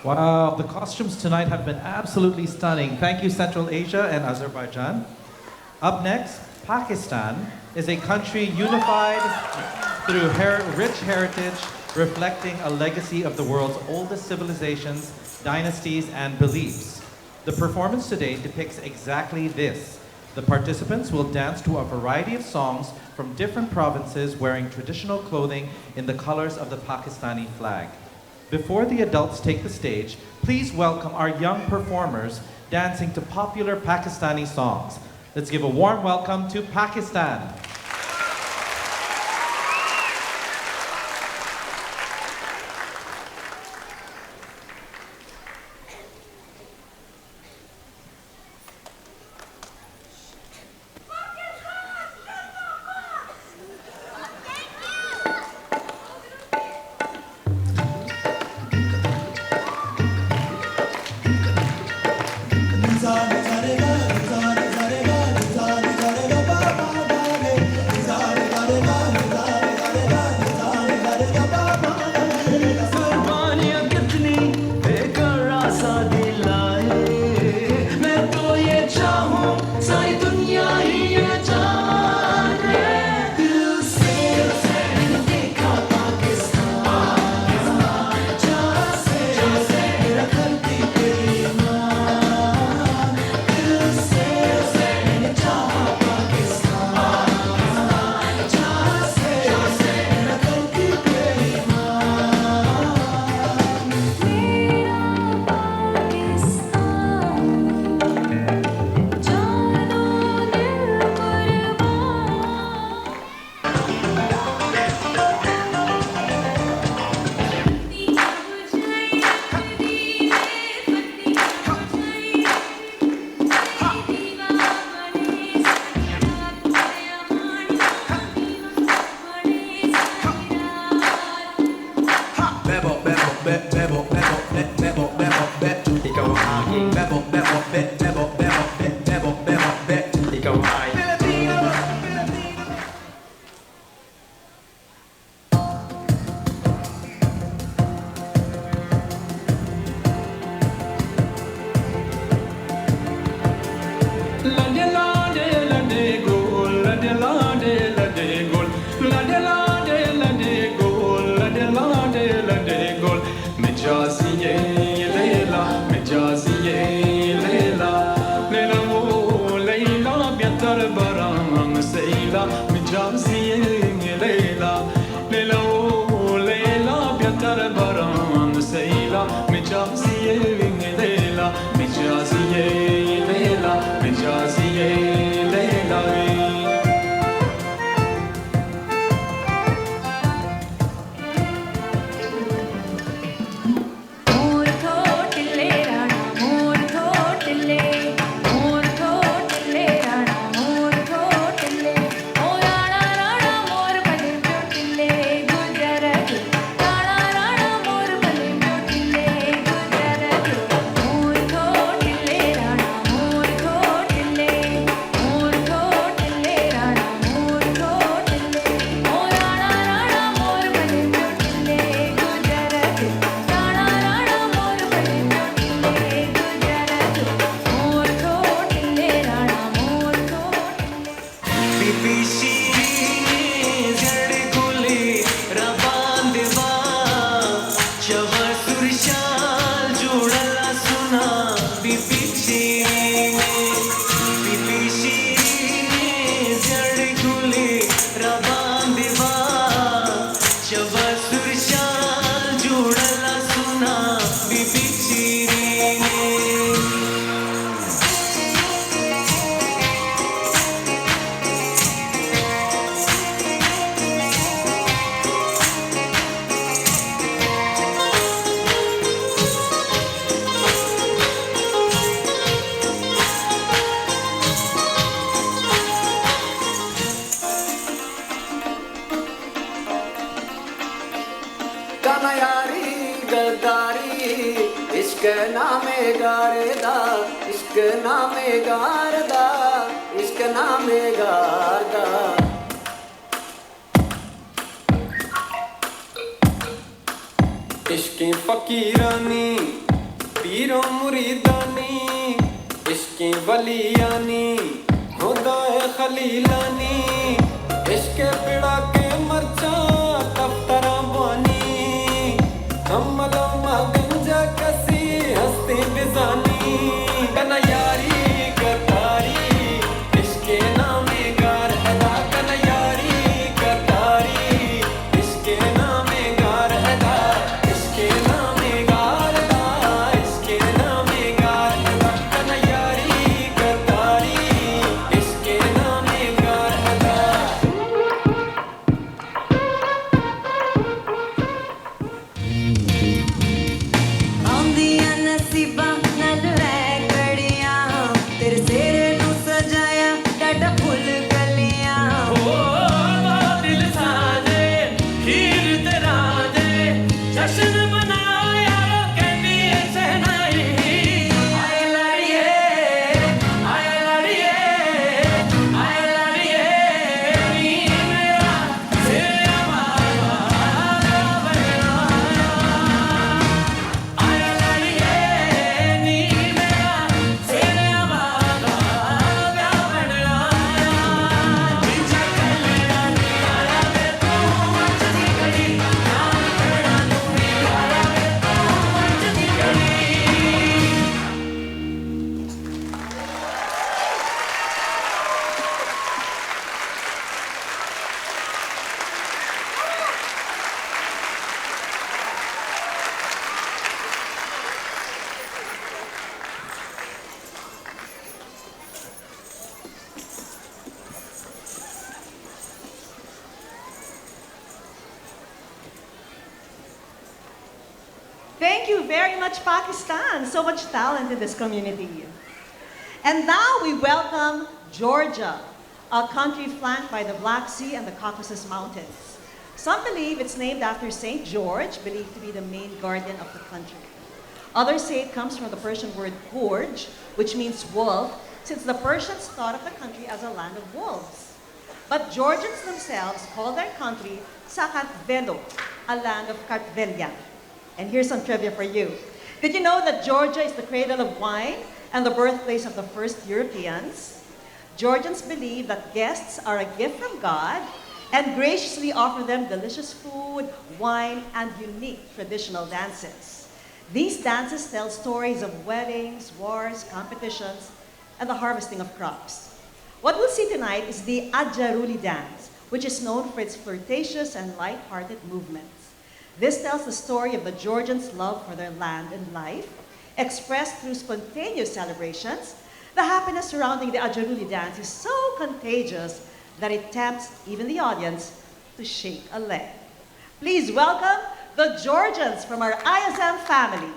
Wow, the costumes tonight have been absolutely stunning. Thank you, Central Asia and Azerbaijan. Up next, Pakistan is a country unified through rich heritage, reflecting a legacy of the world's oldest civilizations, dynasties, and beliefs. The performance today depicts exactly this. The participants will dance to a variety of songs from different provinces wearing traditional clothing in the colors of the Pakistani flag. Before the adults take the stage, please welcome our young performers dancing to popular Pakistani songs. Let's give a warm welcome to Pakistan. इश्क़ फ़कीरानी पीरों मुरीदानी इश्की वलियानी खुदाए खलीलानी इश्के पिड़ा के मरचा दफ्तरा बानी कमलो गंजा कसी हस्ती बिजानी कना यारी कतारी इश्के नामे गार अदा कना यारी कतारी इश्के नामे गार अदा इश्के नामे गार अदा इश्के नामे गार अदा कना यारी कतारी इश्के नामे गार अदा आंदियां नसीबां नाल लै कड़ियां तेरे सिरे नू सजाया डाडा फुल कलियां दिल साजे खीर तेरा दे जश्न मनाओ यारो कहती है सहनाई आए लाड़िए नी मेरा सिर मावा बना आए लाड़िए नी मेरा सिर मावा बना पीछा कर लेना निकाला वे तू मचती घड़ी नाम करना तू निकाला वे तू मचती घड़ी Thank you very much, Pakistan. So much talent in this community. And now we welcome Georgia, a country flanked by the Black Sea and the Caucasus Mountains. Some believe it's named after Saint George, believed to be the main guardian of the country. Others say it comes from the Persian word gorge, which means wolf, since the Persians thought of the country as a land of wolves. But Georgians themselves call their country Sakatvelo, a land of Kartvelyan. And here's some trivia for you. Did you know that Georgia is the cradle of wine and the birthplace of the first Europeans? Georgians believe that guests are a gift from God and graciously offer them delicious food, wine, and unique traditional dances. These dances tell stories of weddings, wars, competitions, and the harvesting of crops. What we'll see tonight is the Ajaruli dance, which is known for its flirtatious and light-hearted movements. This tells the story of the Georgians' love for their land and life, expressed through spontaneous celebrations. The happiness surrounding the Ajaruli dance is so contagious that it tempts even the audience to shake a leg. Please welcome the Georgians from our ISM family.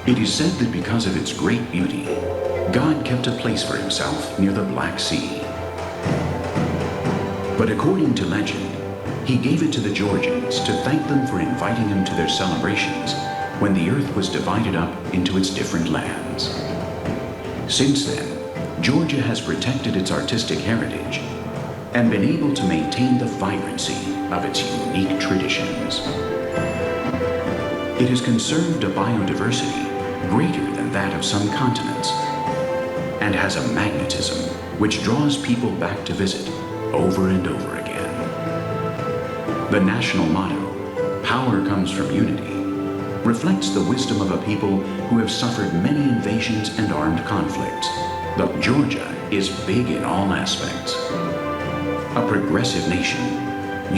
It is said that because of its great beauty, God kept a place for himself near the Black Sea. But according to legend, he gave it to the Georgians to thank them for inviting him to their celebrations when the earth was divided up into its different lands. Since then, Georgia has protected its artistic heritage and been able to maintain the vibrancy of its unique traditions. It has conserved a biodiversity greater than that of some continents and has a magnetism which draws people back to visit over and over again. The national motto, "Power comes from unity," reflects the wisdom of a people who have suffered many invasions and armed conflicts. But Georgia is big in all aspects. A progressive nation,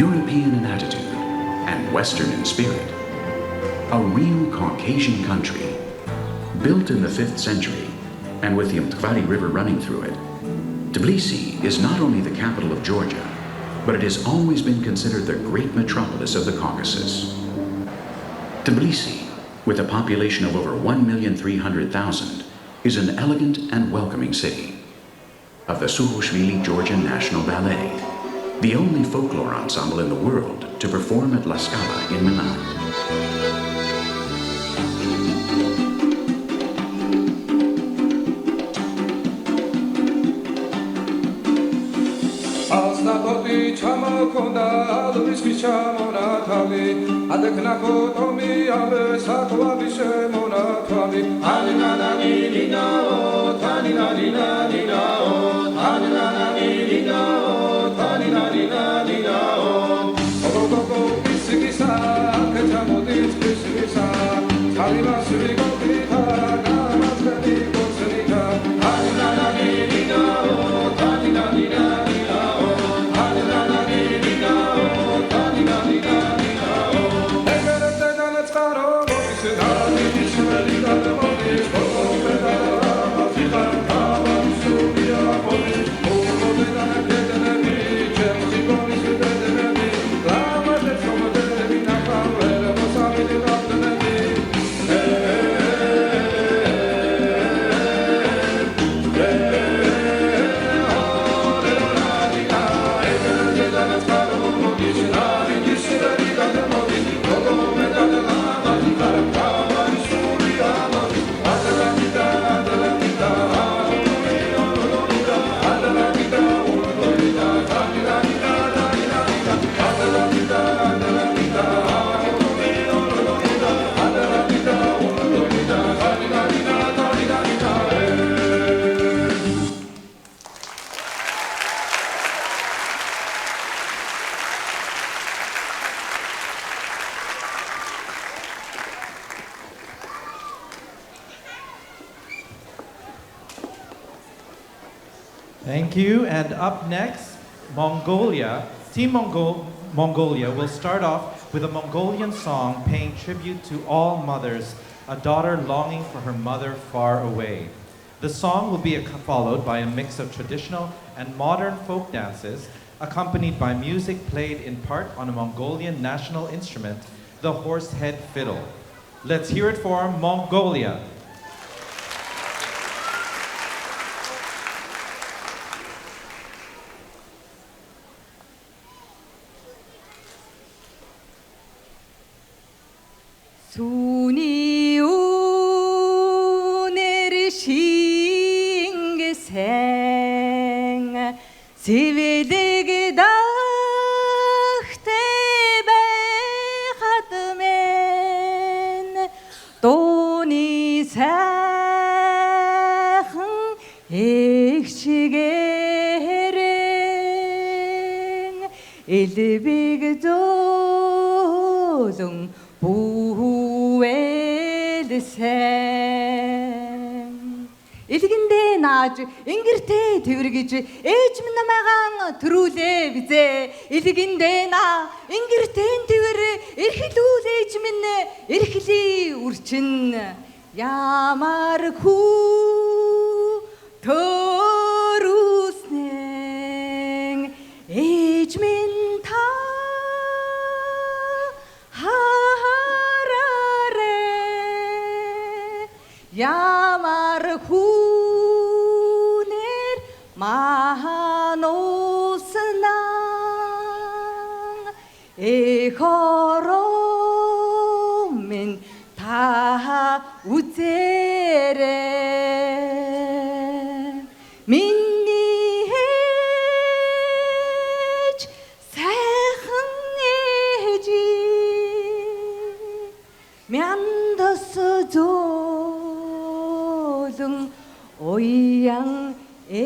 European in attitude, and Western in spirit. A real Caucasian country, built in the 5th century and with the Mtvari River running through it. Tbilisi is not only the capital of Georgia, but it has always been considered the great metropolis of the Caucasus. Tbilisi, with a population of over 1,300,000, is an elegant and welcoming city. Of the Suhoshvili Georgian National Ballet, the only folklore ensemble in the world to perform at La Scala in Milan. ასნაფოთი ჩამოქონდა ალვისის ჩამონათავი ადეკნაკო ტომი აბე საკვაბი შემონათავი ანინანანინინაო თანინანინანინაო ანინანანინინაო თანინანინანინაო ოგოგოგო ისიკისა კეჩამოდიც ისიკისა თალიმასვი გოგრითა გამასკენი გოცნითა ანინანანინინაო Thank you. And up next, Mongolia. Team Mongolia will start off with a Mongolian song paying tribute to all mothers, a daughter longing for her mother far away. The song will be followed by a mix of traditional and modern folk dances, accompanied by music played in part on a Mongolian national instrument, the horsehead fiddle. Let's hear it for Mongolia. 손이 오늘 신기생 지비되게 дахте бехатмен 돈이 сайхан эгшигэрэн элбэг зозон буэлсэн элгэндээ нааж ингэртэй тэргэж ээж минь намайгаан төрүүлээ бизээ элгэндээ наа ингэртэй тэр эрхлүүл ээж минь эрхлий үрчин ямар хүү төрүүлснэн ээж минь та ямар хүнээр манууснаа эхороо минь та үзээрэй миний ээж сайхан ээж мяндас 오양 애지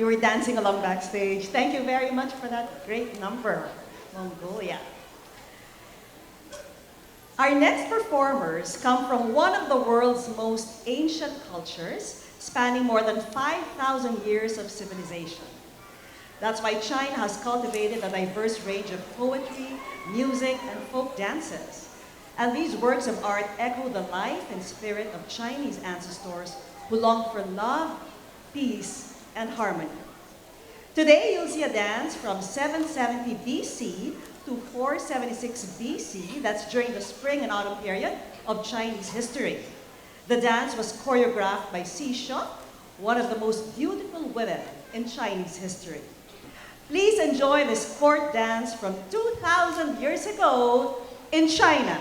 You were dancing along backstage. Thank you very much for that great number, Mongolia. Our next performers come from one of the world's most ancient cultures, spanning more than 5,000 years of civilization. That's why China has cultivated a diverse range of poetry, music, and folk dances. And these works of art echo the life and spirit of Chinese ancestors who longed for love, peace, and harmony. Today, you'll see a dance from 770 BC to 476 BC, that's during the spring and autumn period of Chinese history. The dance was choreographed by Xisha, one of the most beautiful women in Chinese history. Please enjoy this court dance from 2,000 years ago in China.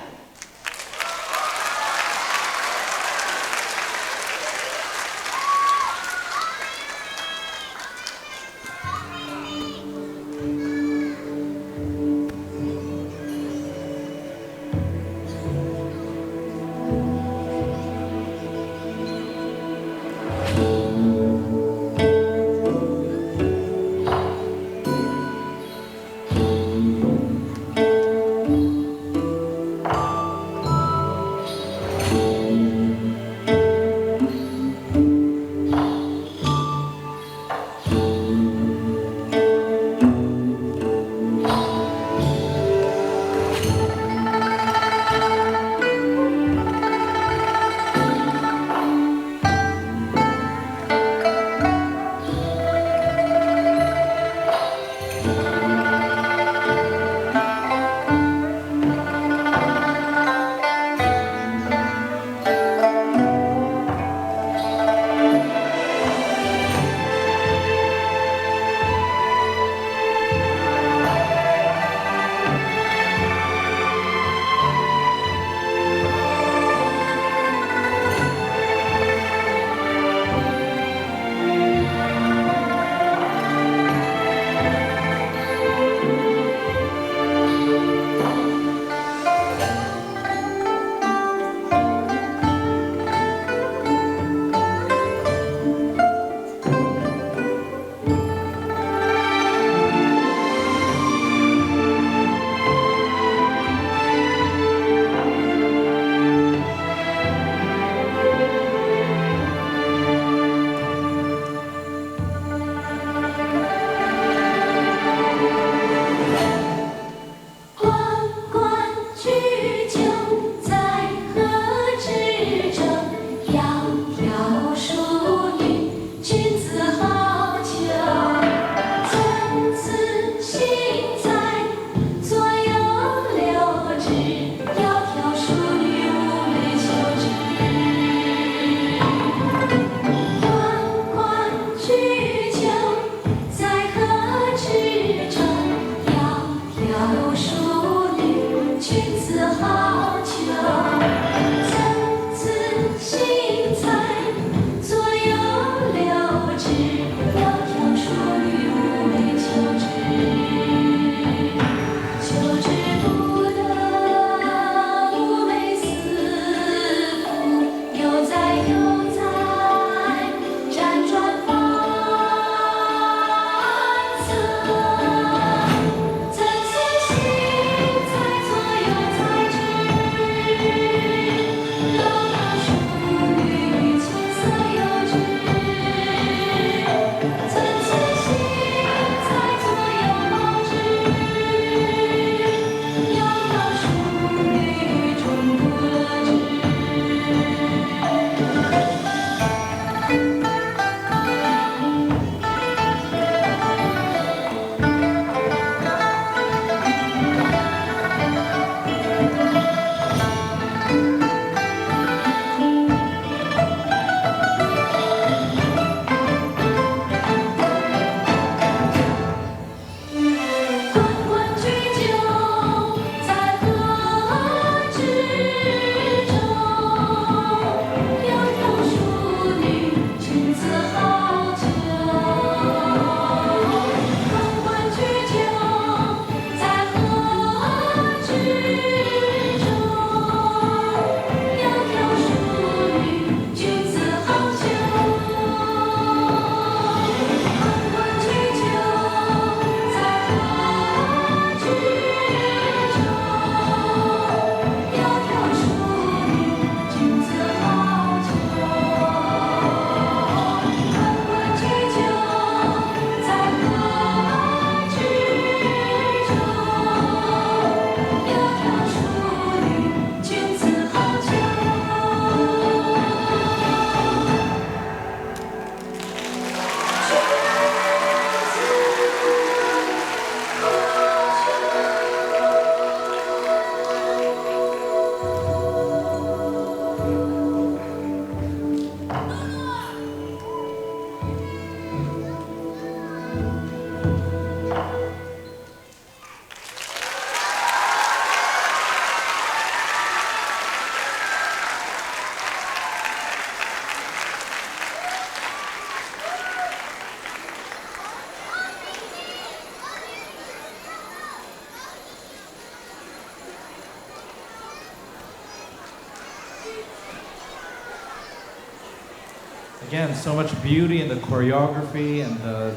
Again, so much beauty in the choreography and the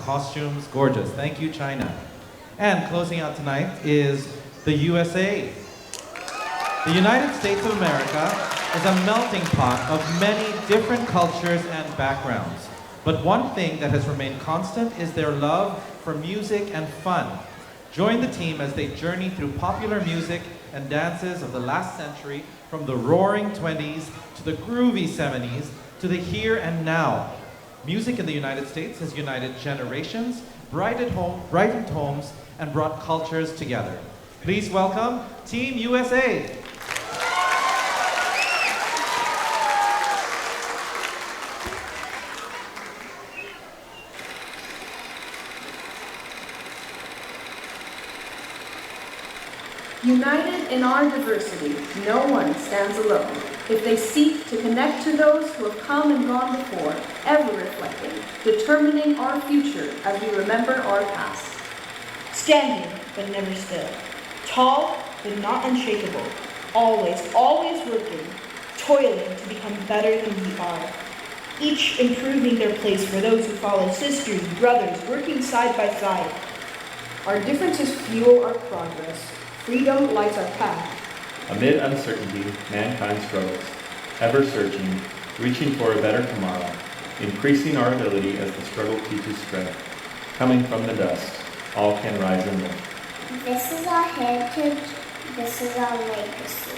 costumes. Gorgeous. Thank you, China. And closing out tonight is the USA. The United States of America is a melting pot of many different cultures and backgrounds. But one thing that has remained constant is their love for music and fun. Join the team as they journey through popular music and dances of the last century, from the roaring 20s to the groovy 70s to the here and now. Music in the United States has united generations, brightened homes, and brought cultures together. Please welcome Team USA. United in our diversity, no one stands alone. If they seek to connect to those who have come and gone before, ever reflecting, determining our future as we remember our past. Standing, but never still. Tall, but not unshakable. Always, always working, toiling to become better than we are. Each improving their place for those who follow sisters, brothers, working side by side. Our differences fuel our progress. Freedom lights our path. Amid uncertainty, mankind struggles, ever searching, reaching for a better tomorrow, increasing our ability as the struggle teaches strength. Coming from the dust, all can rise and live. This is our heritage. This is our legacy.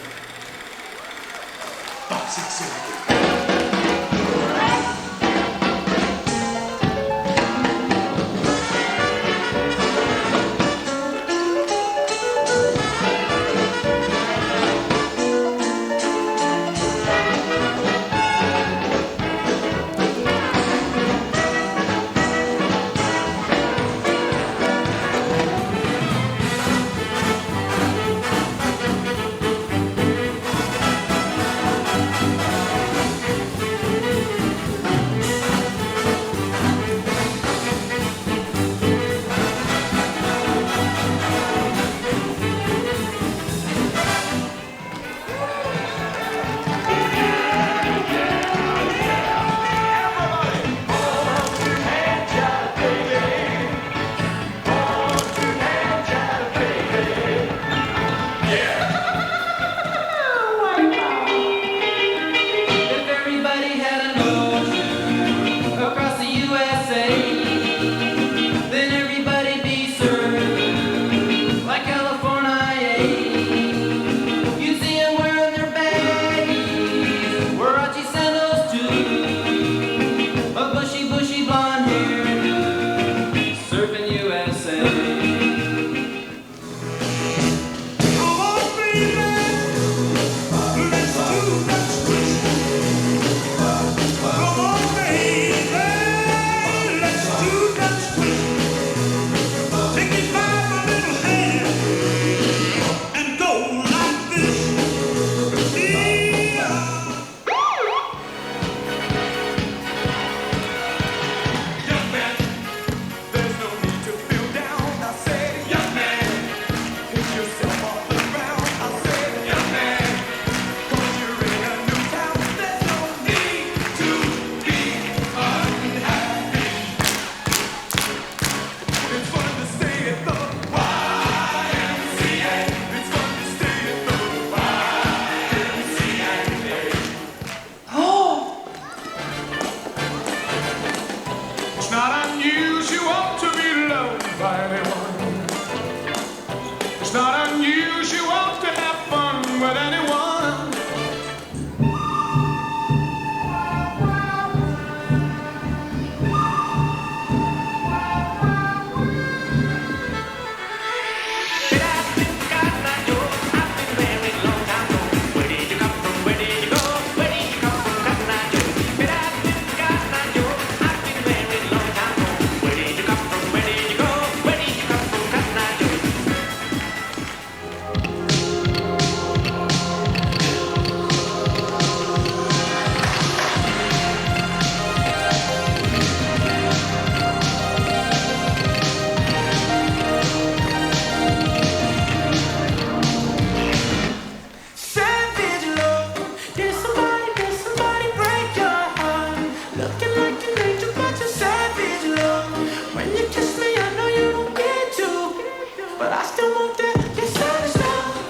but I still want that solid stuff.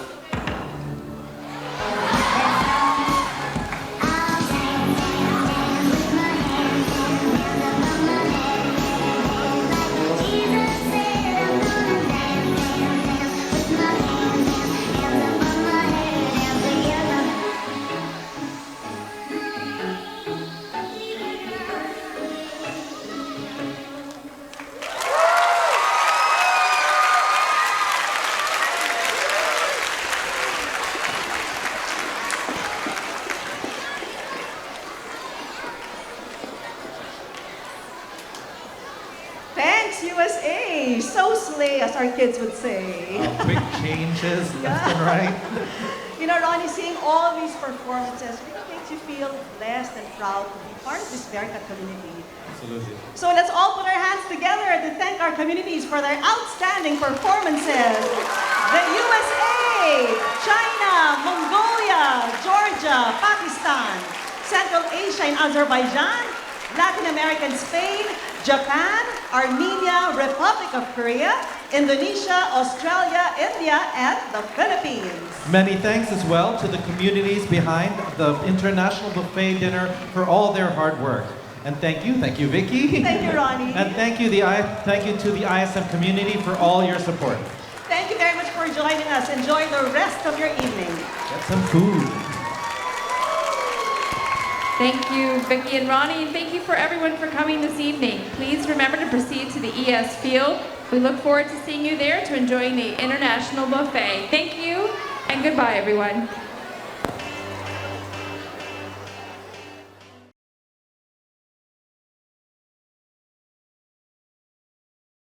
Thanks, USA. So slay, as our kids would say. Quick changes left and right. You know, Ronnie, seeing all these performances really makes you feel blessed and proud to be part of this Verica community. Absolutely. So let's all put our hands together to thank our communities for their outstanding performances. The USA, China, Mongolia, Georgia, Pakistan, Central Asia and Azerbaijan, Latin America and Spain, Japan, Armenia, Republic of Korea, Indonesia, Australia, India, and the Philippines. Many thanks as well to the communities behind the International Buffet Dinner for all their hard work. And thank you, Vicky. Thank you, Ronnie. And thank you to the ISM community for all your support. Thank you very much for joining us. Enjoy the rest of your evening. Get some food. Thank you, Vicky and Ronnie, and thank you for everyone for coming this evening. Please remember to proceed to the ES field. We look forward to seeing you there to enjoying the International Buffet. Thank you, and goodbye, everyone.